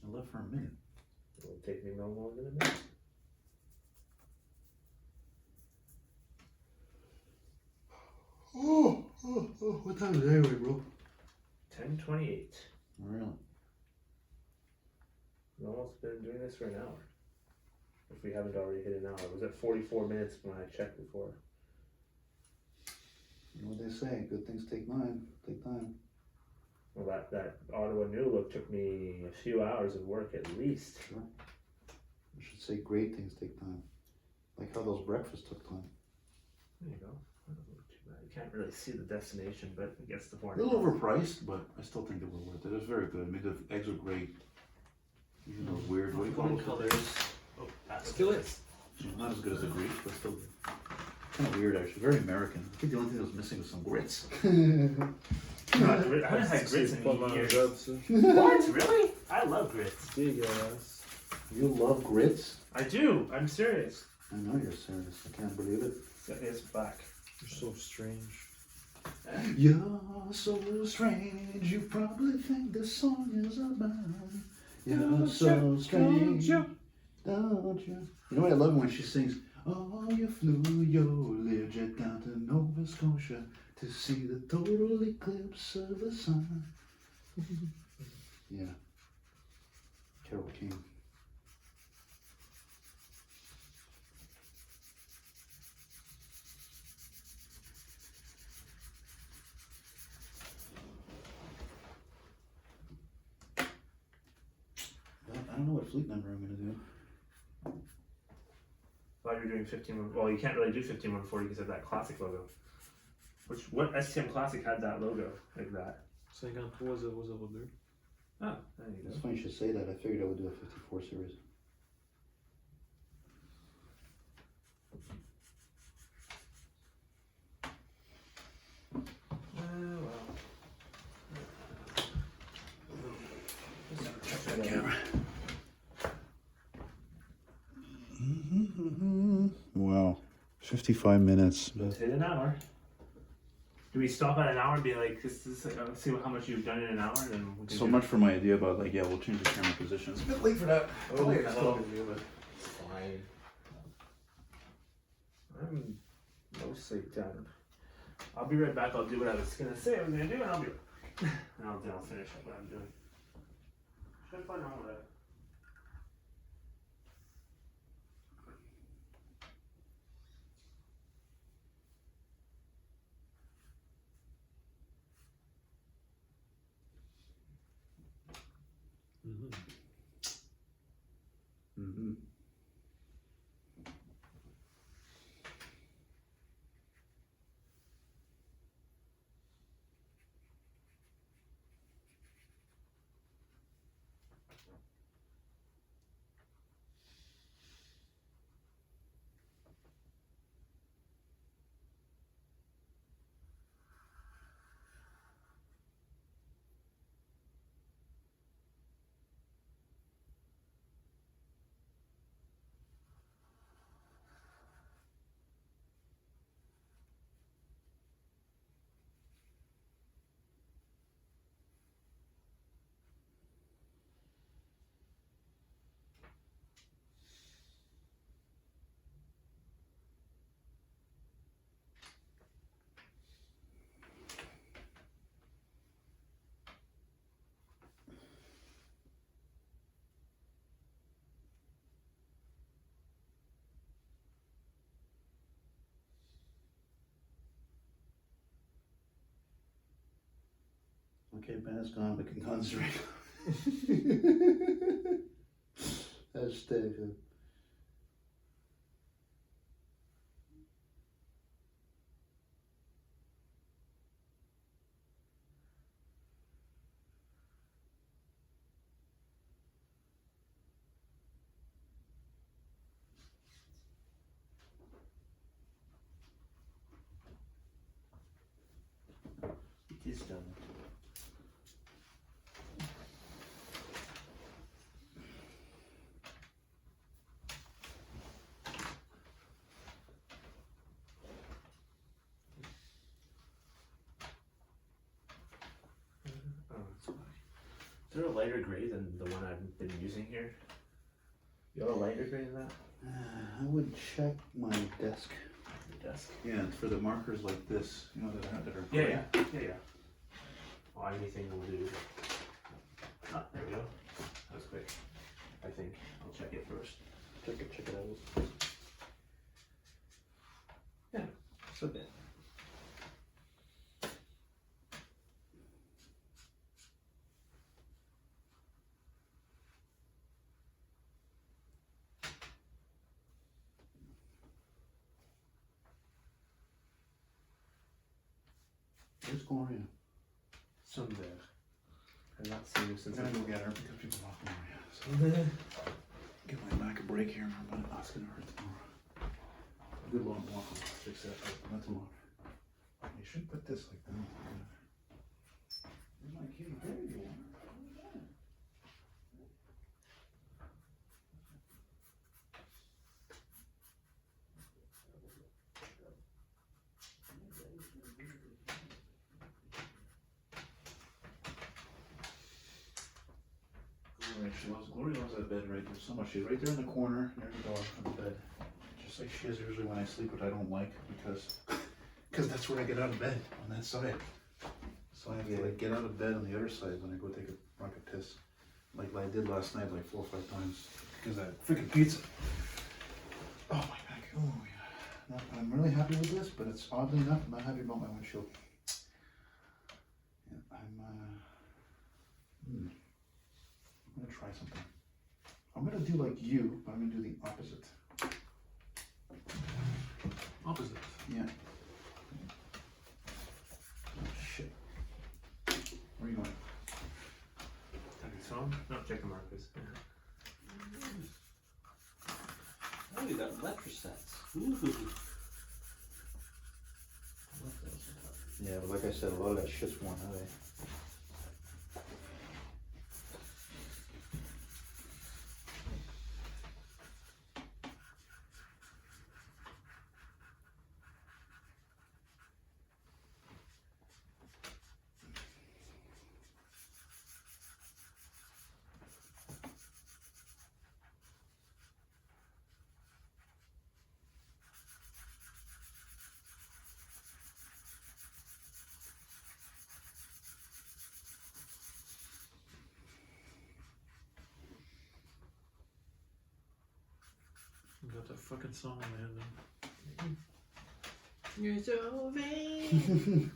I left for a minute. It will take me no more than a minute. What time is it anyway, bro? 10:28. Really? We've almost been doing this for an hour. If we haven't already hit an hour. It was at 44 minutes when I checked before. You know what they say, good things take time. Well, that Ottawa New Look took me a few hours of work at least. Sure. I should say great things take time. Like how those breakfasts took time. There you go. That doesn't look too bad. You can't really see the destination, but I guess the A point. little overpriced, but I still think they were worth it. It was very good. I mean, the eggs were great. Even those weird, what do you call those? colors? Oh, that's Skillets. Not as good as the Greek, but still good. Kind of weird, actually. Very American. I think the only thing that was missing was some grits. I haven't had grits in Pas years. mangeable, ça. What? Really? I love grits. Dégueulasse. You love grits? I do. I'm serious. I know you're serious. I can't believe it. It's back. You're so strange. You're so strange. You probably think this song is about. You're so strange. Don't you? You know what I love when she sings, oh, you flew your Learjet down to Nova Scotia to see the total eclipse of the sun. Yeah. Carole King. I don't know what fleet number I'm going to do. Thought you were doing 15. Well, you can't really do 15140 because of that classic logo. What STM Classic had that logo like that? 53002. Oh, there you It's go. funny you should say that. I figured I would do a 54 series. Wow. 55 minutes. Let's hit an hour. Do we stop at an hour and be like, this is, see how much you've done in an hour? And then we can So do- much for my idea about, like, yeah, we'll change the camera position. It's a bit late for that. Oh, Late, well. still gonna do it. Fine. I'm mostly done. I'll be right back. I'll do what I was gonna say I was gonna do, and I'll be right back. And then I'll finish up what I'm doing. Should I find out what I... Mm-hmm. Okay, Ben is gone. We can concentrate. Hashtag. It is done. Oh, that's why. Is there a lighter gray than the one I've been using here? You have a lighter gray than that? I would check my desk. The desk? Yeah, for the markers like this, you know, that are. Yeah. Well, anything will do. Ah, there we go. That was quick. I think. I'll check it first. Check it out. Yeah, so bad. Where's Gloria? Somewhere. I've not seen her since I'm gonna go get her because people lost Gloria. So give my back a break here. I'm not asking her tomorrow. A good long walk. I'll fix that. Not tomorrow. You should put this like that. Where's my key? There you are. Gloria loves that bed right there so much. She's right there in the corner near the door on the bed. Just like she is usually when I sleep, which I don't like because that's where I get out of bed, on that side. So I have to like get out of bed on the other side when I go take a rocket piss. Like I did last night like 4 or 5 times because of that freaking pizza. Oh my back. Oh yeah. No, I'm really happy with this, but it's oddly enough I'm not happy about my windshield. Yeah, I'm gonna try something. I'm gonna do like you, but I'm gonna do the opposite. Opposite. Yeah. Oh, shit. Where are you going? Check his phone? No, check the markers. Oh, you got electrostats. Ooh. Yeah, but like I said, a lot of that shit's worn out. Got that fucking song in my head now. You're so vain.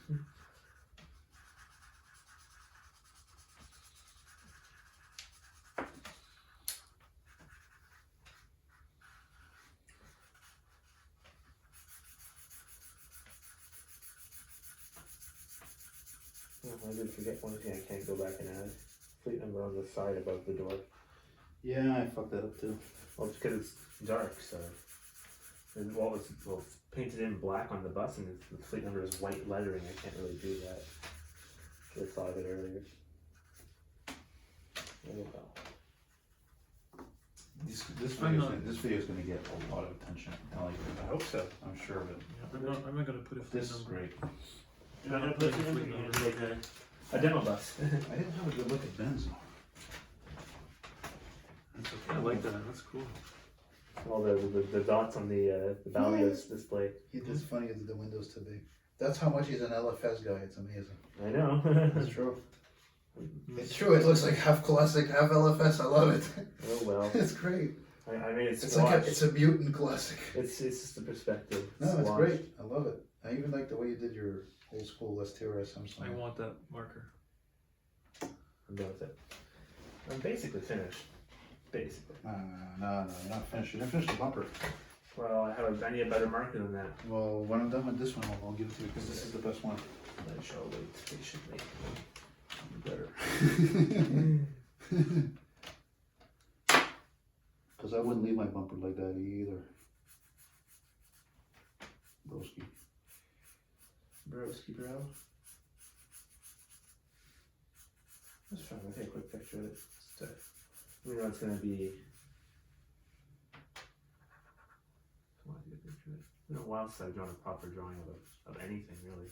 I did forget one thing I can't go back and add. Fleet number on the side above the door. Yeah, I fucked that up too. Well, it's because it's dark, so. And it's painted in black on the bus, and the fleet number is white lettering. I can't really do that. Should have thought of it earlier. Oh well. This video is gonna get a lot of attention. I hope so. I'm sure of it. I'm not gonna put a fleet This is number. great. You're not gonna put it in Fleet you're number. gonna make a demo bus. I didn't have a good look at Ben's though. That's okay. I like that. That's cool. All the dots on the Valios display. It's funny that the window's too big. That's how much he's an LFS guy. It's amazing. I know. It's true. It's true. It looks like half classic, half LFS. I love it. Oh well. It's great. I made it It's swatch. like it's a mutant classic. It's just the perspective. No, it's Swatch. great. I love it. I even like the way you did your old school Les TRS Samsung. I want that marker. I'm done with it. I'm basically finished. Basically. No, you're not finished. You didn't finish the bumper. Well, I need a better marker than that. Well, when I'm done with this one, I'll give it to you because this is the best one. I shall wait patiently. Better. Because I wouldn't leave my bumper like that either. Broski. Broski bro. That's fine. I'll take a quick picture of it. We know it's gonna be. I want to get a picture of it. It's been a while since I've drawn a proper drawing of anything really.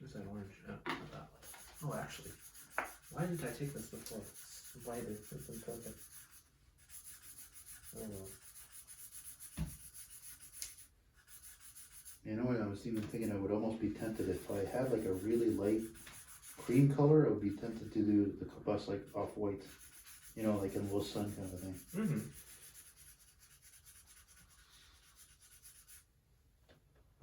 Where's that orange? Oh, not that one. Oh, actually, why didn't I take this before? It's whiter. It's been perfect. Oh well. You know what? I was even thinking I would almost be tempted if I had like a really light cream color. I would be tempted to do the bus like off white. You know, like in a little sun kind of thing. Mm-hmm.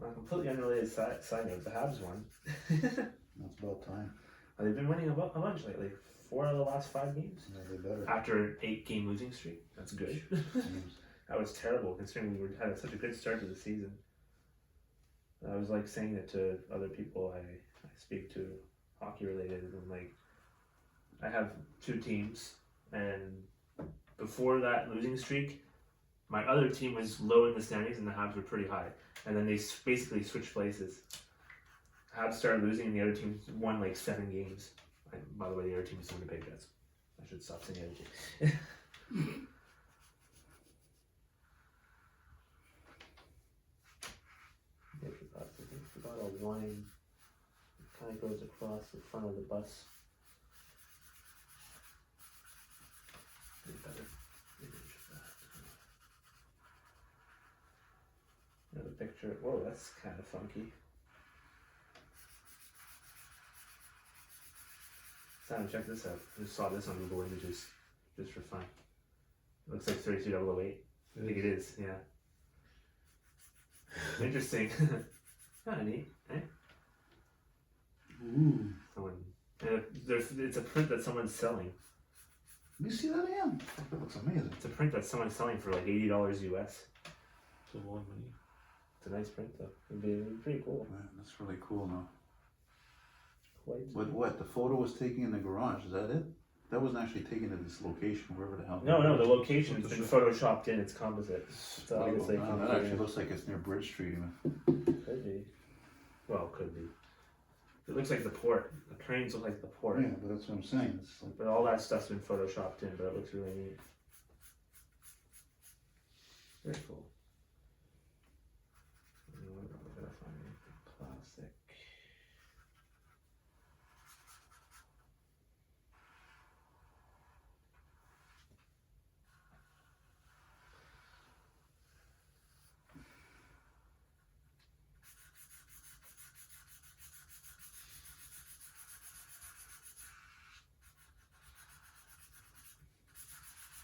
On a completely unrelated side note, the Habs won. That's about time. They've been winning a bunch lately. 4 out of the last 5 games. Yeah, they better. After an 8-game losing streak. That's good. That was terrible considering we had such a good start to the season. I was like saying it to other people I speak to, hockey related, and like I have 2 teams, and before that losing streak, my other team was low in the standings and the Habs were pretty high. And then they basically switched places. Habs started losing and the other team won like 7 games. And by the way, the other team is the Winnipeg Jets. I should stop saying the other team. I forgot a line. It kind of goes across the front of the bus. Maybe better image of that. Another picture. Whoa, that's kind of funky. Simon, check this out. I just saw this on Google Images, just for fun. It looks like 32008. I think it is, yeah. Interesting. Kind of neat, eh? Ooh. It's a print that someone's selling. Let me see that again. That looks amazing. It's a print that someone's selling for like $80 US. It's a lot of money. It's a nice print though. It'd be pretty cool. Man, that's really cool now. Quite. But what? The photo was taken in the garage, is that it? That wasn't actually taken at this location, wherever the hell. No, the location's been photoshopped in. It's composite. So I guess they Wow, can that put actually in. looks like it's near Bridge Street even. Could be. Well, could be. It looks like the port. The cranes look like the port. Yeah, but that's what I'm saying. It's like, But all that stuff's been photoshopped in, but it looks really neat. Very cool. What am I gonna find? Anything plastic.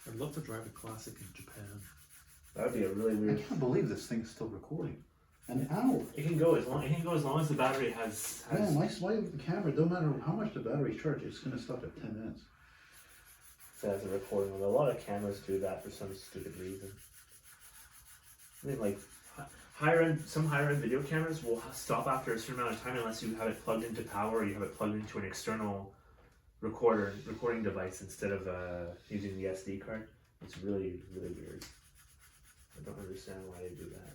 I'd love to drive a classic in Japan. That would be a really I weird. can't believe this thing's still recording. An hour. It can go as long as the battery has. Man, my camera, no matter how much the battery charges, it's gonna stop at 10 minutes. As a recording. A lot of cameras do that for some stupid reason. I mean, like some higher end video cameras will stop after a certain amount of time unless you have it plugged into power or you have it plugged into an external recording device instead of using the SD card. It's really, really weird. I don't understand why they do that.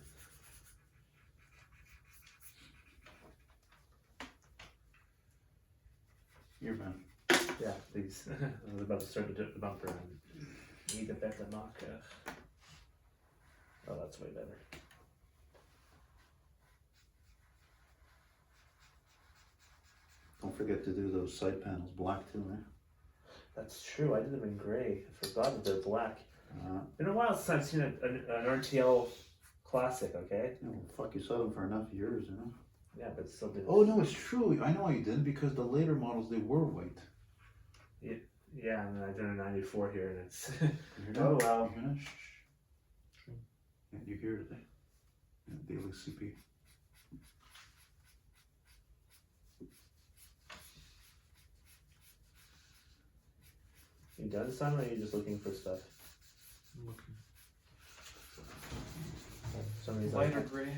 Here, man. Yeah, please. I was about to start the bumper and need a better marker. Oh, that's way better. Don't forget to do those side panels black too, man. That's true. I did them in gray. I forgot that they're black. Been a while since I've seen an RTL classic. Okay. Yeah, well, fuck, you saw them for enough years, you know. Yeah, but still didn't. Oh no, it's true. I know why you didn't, because the later models they were white. Yeah, and I did a '94 here, and it's. You hear that? Oh well. You hear that? Shh. Yeah, you hear it? Yeah, daily CP. You done, son, or are you just looking for stuff? I'm looking. Somebody's Lighter like, gray.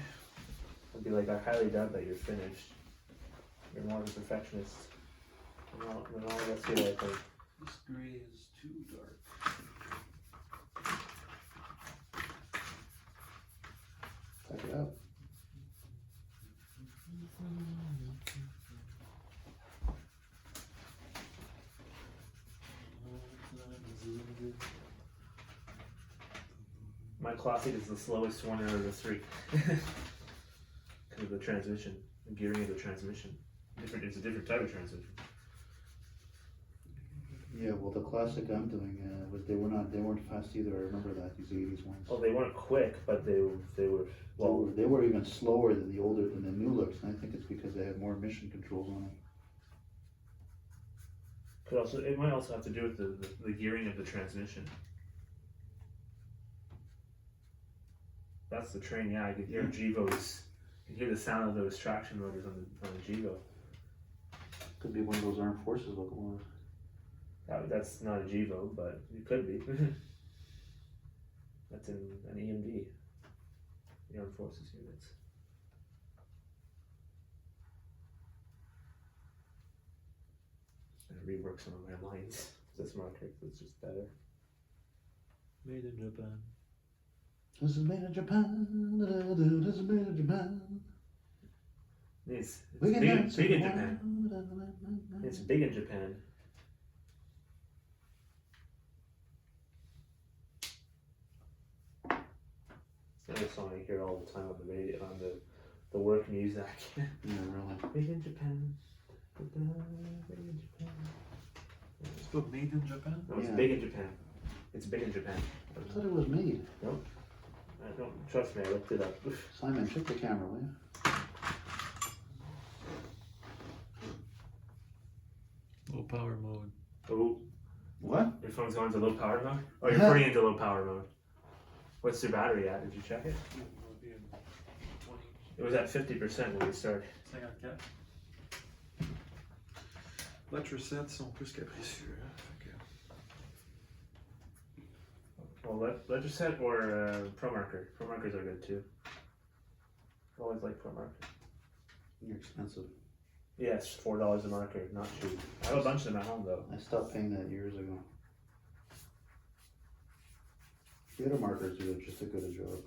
I'd be like, I highly doubt that you're finished. You're more of a perfectionist. And all of us here, I think. This gray is too dark. Check it out. My classic is the slowest one out of the three. Because of the transmission, the gearing of the transmission. It's a different type of transmission. Yeah, well, the classic I'm doing they weren't fast either. I remember that, these 80s ones. Well, they weren't quick, but they were well. They were even slower than the new looks, and I think it's because they had more emission controls on them. It might also have to do with the gearing of the transmission. That's the train. Yeah, I could hear Gevos. You can hear the sound of those traction motors on the Gevo. Could be one of those armed forces locomotives. That's not a Gevo, but it could be. That's an EMD, the Armed Forces units. I'm gonna rework some of my lines. This marker, it's just better. Made in Japan. This is made in Japan. This is made in Japan. It's big in Japan. It's big in Japan. It's another song I hear all the time on the radio, on the work music. Yeah, really. Big in Japan. Big in Japan. It's called Made in Japan? No, it's Yeah. big in Japan. It's big in Japan. I thought it was made. Nope. I don't trust me. I looked it up. Simon, check the camera, will you? Low power mode. Oh, What? your phone's going to low power mode. Oh, you're putting it into low power mode. What's your battery at? Did you check it? It was at 50% when we started. 54. Lettres recettes sont plus capricieux. Well, Ledger Set or Pro Marker. Pro Markers are good too. I always like Pro Marker. You're expensive. Yeah, it's $4 a marker, not cheap. I have a bunch of them at home though. I stopped paying that years ago. The other markers do just as good a job.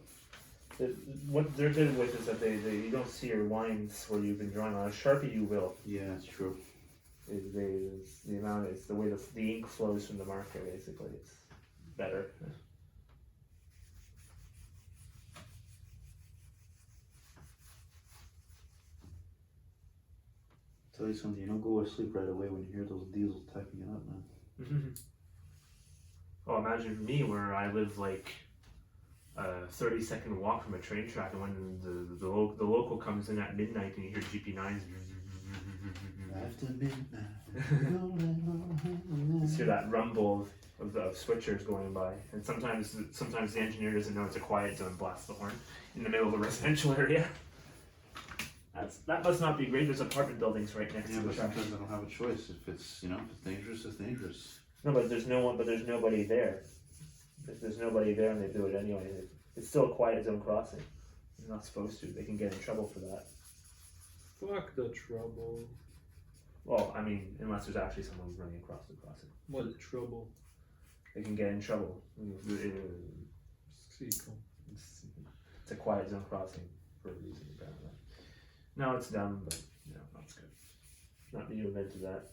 What they're good with is that you don't see your lines where you've been drawing on. A Sharpie you will. Yeah, it's true. It's the amount. It's the way the ink flows from the marker. Basically, it's better. Tell you something, you don't go to sleep right away when you hear those diesels typing it up, man. Oh, imagine me where I live like a 30-second walk from a train track, and when the local comes in at midnight and you hear GP9s. After midnight. You hear that rumble of switchers going by, and sometimes the engineer doesn't know it's a quiet zone, blasts the horn in the middle of a residential area. That must not be great. There's apartment buildings right next Yeah, to but the truck. sometimes I don't have a choice. If it's, if it's dangerous, it's dangerous. No, but there's no one. But there's nobody there. If there's nobody there and they do it anyway, it's still a quiet zone crossing. You're not supposed to. They can get in trouble for that. Fuck the trouble. Well, I mean, unless there's actually someone running across the crossing, What trouble? they can get in trouble. It's It's a quiet zone crossing for a reason, apparently. No, it's dumb, but that's good. Not me who invented that.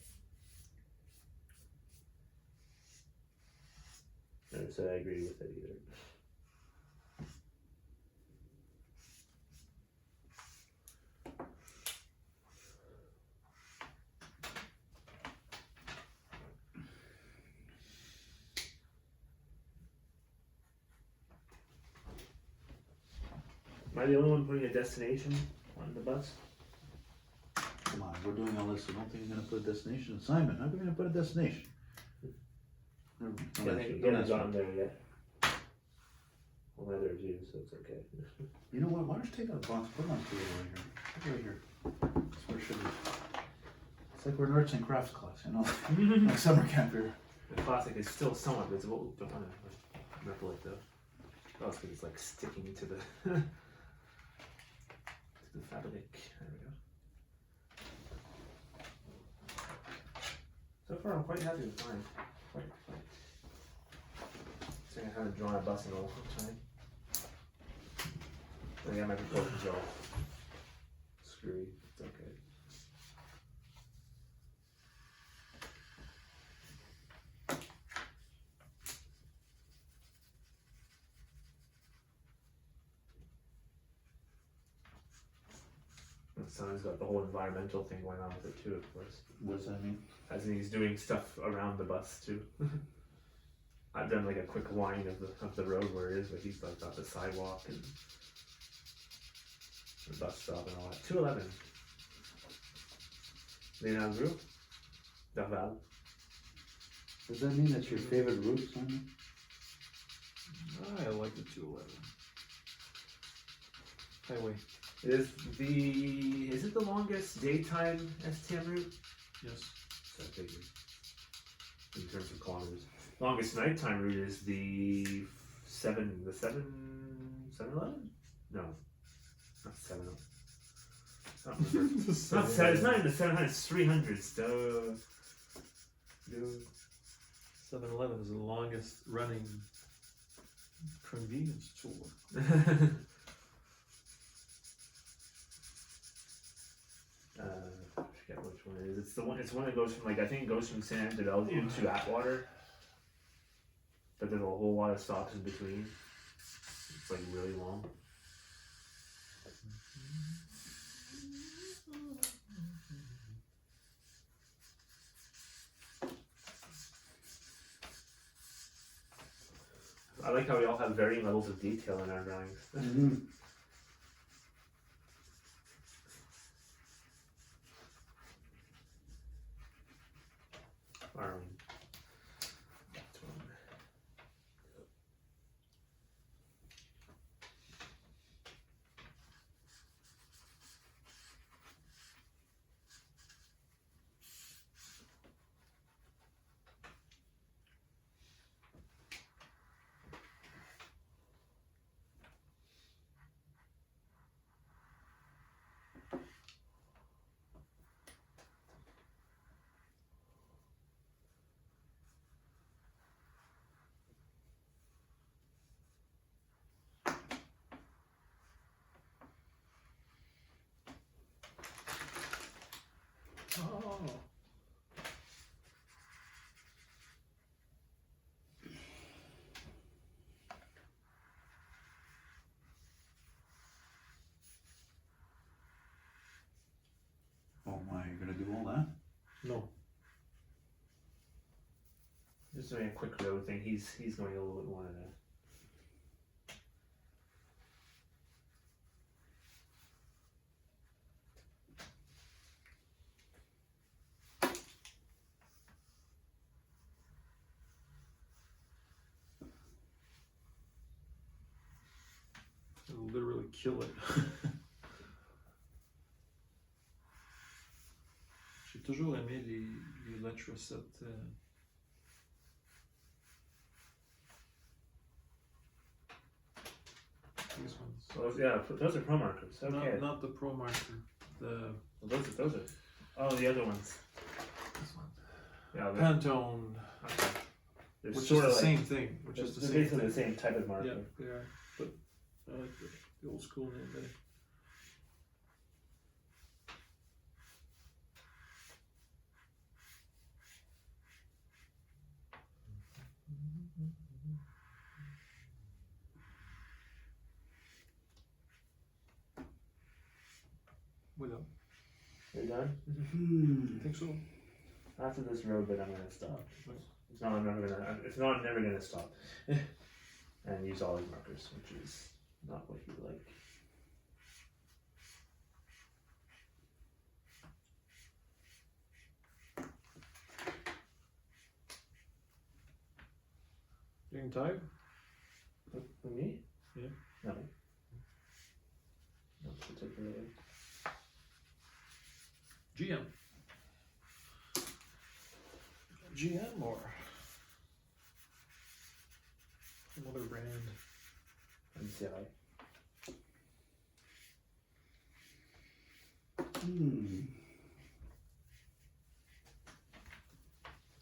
Never said I agree with it either. Am I the only one putting a destination on the bus? Come on, we're doing all this. I don't think you're gonna put a destination. Simon, how are we gonna put a destination? Don't answer, You don't haven't answer. gotten there yet. Well, neither of you, so it's okay. You know what? Why don't you take out a box, put it on the table right here. Put it right here. That's where it should be. It's like we're in arts and crafts class, like summer camp here. The classic is still somewhat visible. Don't want to ripple it though. Oh, it's because it's like sticking to the to the fabric. There we go. So far, I'm quite happy with mine. Quite. So I haven't drawn a bus in a long time. But yeah, my proportions are all screwy. It's okay. And Son's got the whole environmental thing going on with it too, of course. What does that mean? As in he's doing stuff around the bus too. I've done like a quick line of the road where it is, but he's like got the sidewalk and the bus stop and all that. 211. Leonard Group? Dorval. Does that mean that's your favorite route, Simon? I like the 211. Highway. Is it the longest daytime STM route? Yes. So I figured. In terms of kilometers. Longest nighttime route is the 7-Eleven? No. Not 7. I don't remember. It's not the 700, it's 300. So 7-Eleven is the longest running convenience store. I forget which one it is. It's the one. It's one that goes from I think it goes from San Antonio into Atwater. But there's a whole lot of stops in between. It's like really long. I like how we all have varying levels of detail in our drawings. Mm-hmm. Arlene. Oh. Oh my, you're gonna do all that? No. Just doing a quick road thing. He's going a little bit more than that. It'll literally kill it. J'ai toujours aimé les lettres recettes. These ones. So those are pro markers. Okay. Not the pro marker. The Those are. Oh, the other ones. this one. Yeah. Pantone, Okay. They're which is sort the of like, same thing. Which is the they're same basically thing. the same type of marker. Yeah, they are. But I like the old school name better. Voilà. You're done? I think so. After this road bit, I'm gonna stop. It's not. I'm never gonna. It's not. I'm never gonna stop. And use all these markers, which is not what you like. Getting tired? For me? Yeah. No. Not particularly. GM. GM or some other brand. MCI.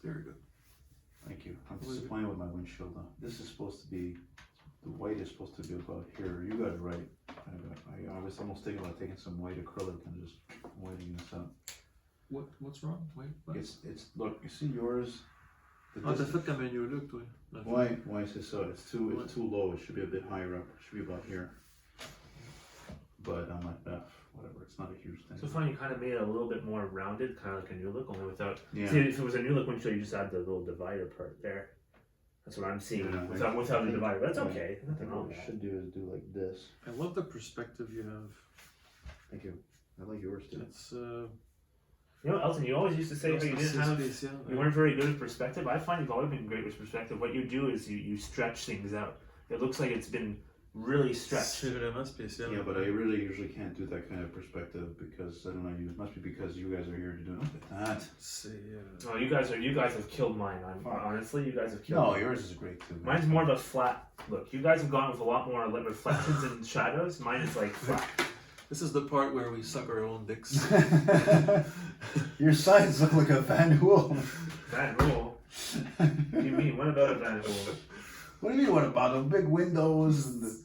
Very good. Thank you. I'm What is it? disappointed with my windshield though. This is supposed to be, the white is supposed to be about here. You got it right. I was almost thinking about taking some white acrylic and just whitening this up. What's wrong? Wait, what? It's, look, you see yours? The Ah, t'as distance- fait comme un look, toi. Why is it so? It's too low. It should be a bit higher up. It should be about here. But I'm like, whatever. It's not a huge thing. So fun, you kind of made it a little bit more rounded, kind of like a new look, only without. Yeah. See, if it was a new look windshield, you just add the little divider part there. That's what I'm seeing Yeah, without the divider. But that's yeah. okay. Nothing wrong What with we that. should do is do like this. I love the perspective you have. Thank you. I like yours too. It's You know, Elton, you always used to say how you didn't have. spécial. You weren't very good with perspective. I find you've always been great with perspective. What you do is you stretch things out. It looks like it's been really stretched. C'est vraiment spécial. Yeah, but I really usually can't do that kind of perspective because I don't know. It must be because you guys are here to do it. Look at that. C'est Oh, you guys have killed mine. Honestly, you guys have killed. No, mine. yours is great too. Mine's more of a flat look. You guys have gone with a lot more reflections and shadows. Mine is like flat. This is the part where we suck our own dicks. Your sides look like a Van Hool. Van Rule. What do you mean? What about a Van Rule? What do you mean? What about the big windows and the?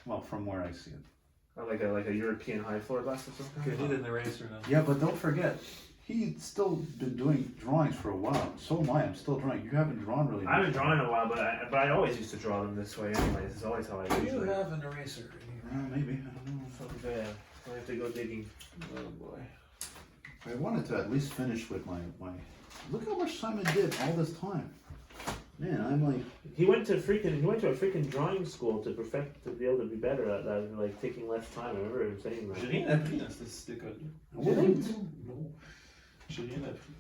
Well, from where I see it. Oh, like a European high floor glass or something? Okay, I need an eraser now. Yeah, but don't forget, he's still been doing drawings for a while. So am I. I'm still drawing. You haven't drawn really. I haven't drawn in a while, but I always used to draw them this way anyway. This is always how I Do you usually. have an eraser in here? Maybe. I don't know. Fucking bad. I have to go digging. Oh boy. I wanted to at least finish with my. Look how much Simon did all this time. Man, I'm like. He went to a freaking drawing school to be able to be better at that, and like taking less time. I remember him saying that. J'ai rien appris dans cette école-là. Non. J'ai rien appris.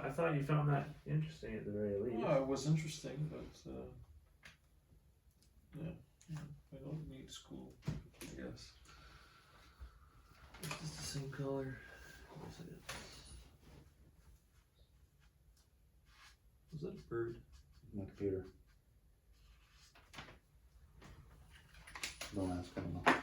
I thought you found that interesting at the very least. Well, it was interesting, but yeah, I don't need school, I guess. Is this the same color? Yes, it is. Was that a bird? My computer. Don't ask. I don't know.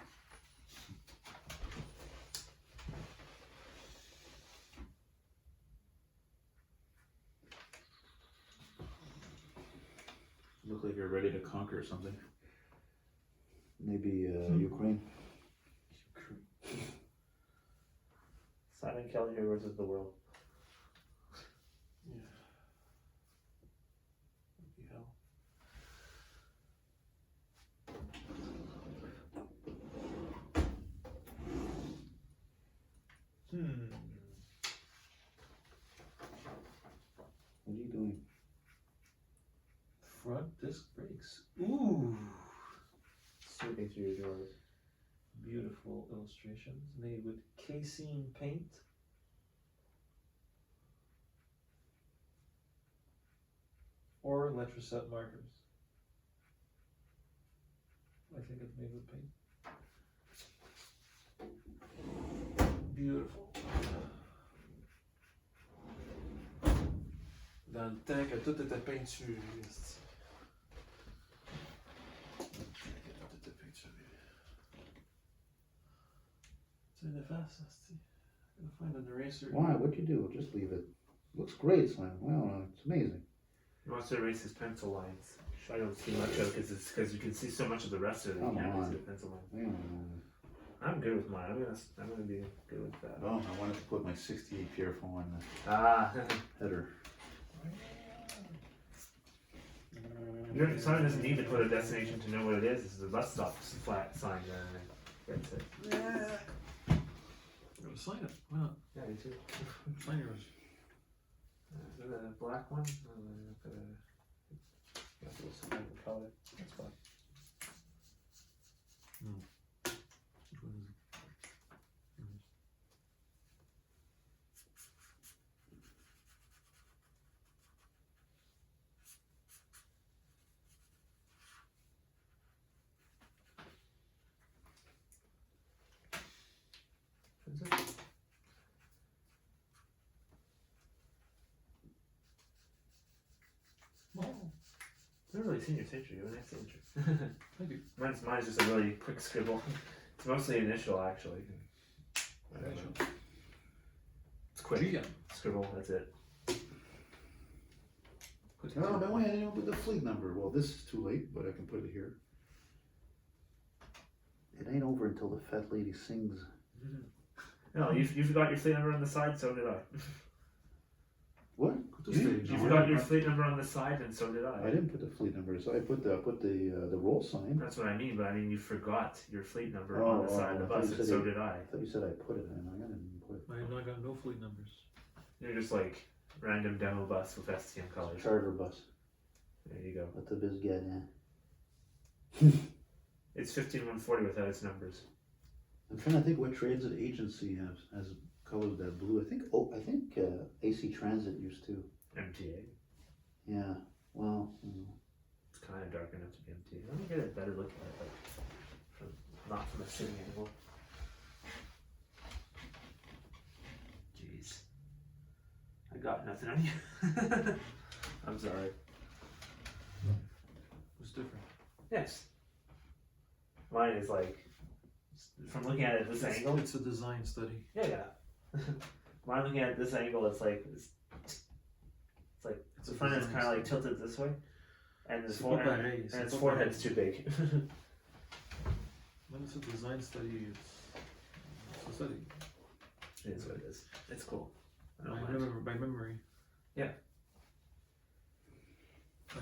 You look like you're ready to conquer something. Maybe Ukraine. Simon Kelly here versus the world. Yeah. Bloody hell. What are you doing? Front disc brakes. Ooh. Sweeping through your drawers. Beautiful illustrations made with casein paint. Or letraset markers. I think it's made with paint. Beautiful. dans le temps que tout était peinturé. Tout était peinturé. C'est néfaste, c'est. I'm gonna find an eraser. Why? What'd you do? Just leave it. Looks great, Slim. Well, it's amazing. He wants to erase his pencil lines. Which I don't see much of because you can see so much of the rest of it. You Come can't on. see the pencil line. Yeah. I'm good with mine. I'm gonna be good with that. Oh, I wanted to put my 68 Pierrefonds on the Ah, header. Simon doesn't need to put a destination to know what it is. This is a bus stop flat sign there. That's it. Go sign it. Why not? Yeah, me too. Sign yours. Is it a black one? Some kind of color. That's fine. Which one is it? That's it. I've never really seen your signature. You have a nice signature. I do. Mine's just a really quick scribble. It's mostly initial, actually. Whatever. It's quick. GM. Scribble, that's it. Oh, no, wait, I didn't put the fleet number. Well, this is too late, but I can put it here. It ain't over until the fat lady sings. No, you forgot your fleet number on the side, so did I. What? You forgot your fleet number on the side, and so did I. I didn't put the fleet number, so I put the roll sign. That's what I mean, but I mean you forgot your fleet number on the side of the I thought bus, you and said so you- did I. I thought you said I put it in. I didn't put it. I have not got no fleet numbers. You're just like random demo bus with STM colors. Charter bus. There you go. What the biz get in? It's 15140 without its numbers. I'm trying to think what transit agency has colors that blue. I think AC Transit used to. MTA. Yeah. Well. It's kind of dark enough to be MTA. Let me get a better look at it, like not from a sitting angle. Jeez. I got nothing on you. I'm sorry. What's different? Yes. Mine is like, from looking at it at this angle. It's a design study. Yeah. Mine looking at this angle, it's like the front is kind of like tilted this way, and its forehead's too big. When it's a design study, it's a study. It is what it is. It's cool. I I don't mind. remember by memory. Yeah.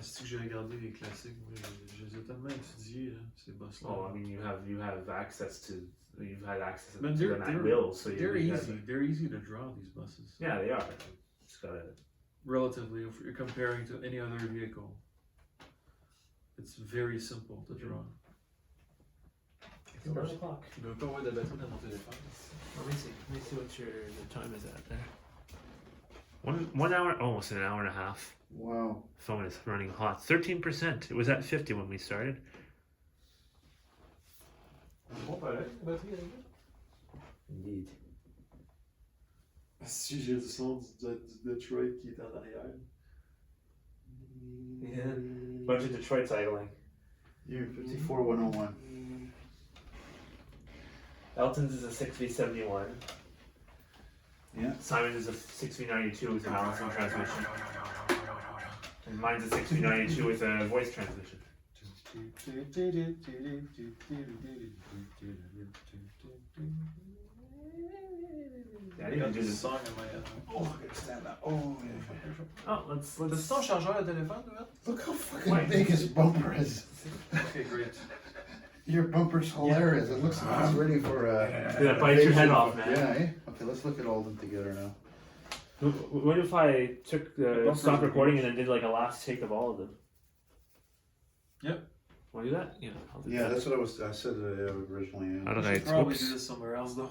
Si que j'ai regardé les classiques, moi, je les ai tellement étudiés, là, ces boss-là. Oh, I mean, you have access to. You've had access But to them at will, so they're you easy. They're easy to draw, these buses. Yeah, they are. Just gotta. Relatively, if you're comparing to any other vehicle, it's very simple to draw. It's 11 o'clock. Tu dois pas avoir de batterie dans ton téléphone. Let me see what your time is at there. 1 hour, almost an hour and a half. Wow. Phone is running hot. 13%. It was at 50 when we started. Bon, pareil, la batterie est là. Indeed. Si j'ai le son du Detroit qui est en arrière. Yeah. Bunch of Detroit's idling. Year 54101. Elton's is a 6V71. Yeah. Simon's is a 6V92 with a balancing transmission. And mine's a 6V92 with a voice transmission. Yeah, I didn't do this. Song in my head. Oh, I gotta stand up. Oh, yeah. Oh, let's. T'as-tu ton chargeur de téléphone, toi? Look how fucking big his bumper is. Okay, great. Your bumper's hilarious. It looks like it's ready for Gonna bite your head off, man. Yeah, eh? Okay, let's look at all of them together now. What if I took bumpers stopped are recording and then did like a last take of all of them? Yep. Want to do that? Yeah. I'll do Yeah, that. that's what I said originally. How did I I? should probably Oops. do this somewhere else, though.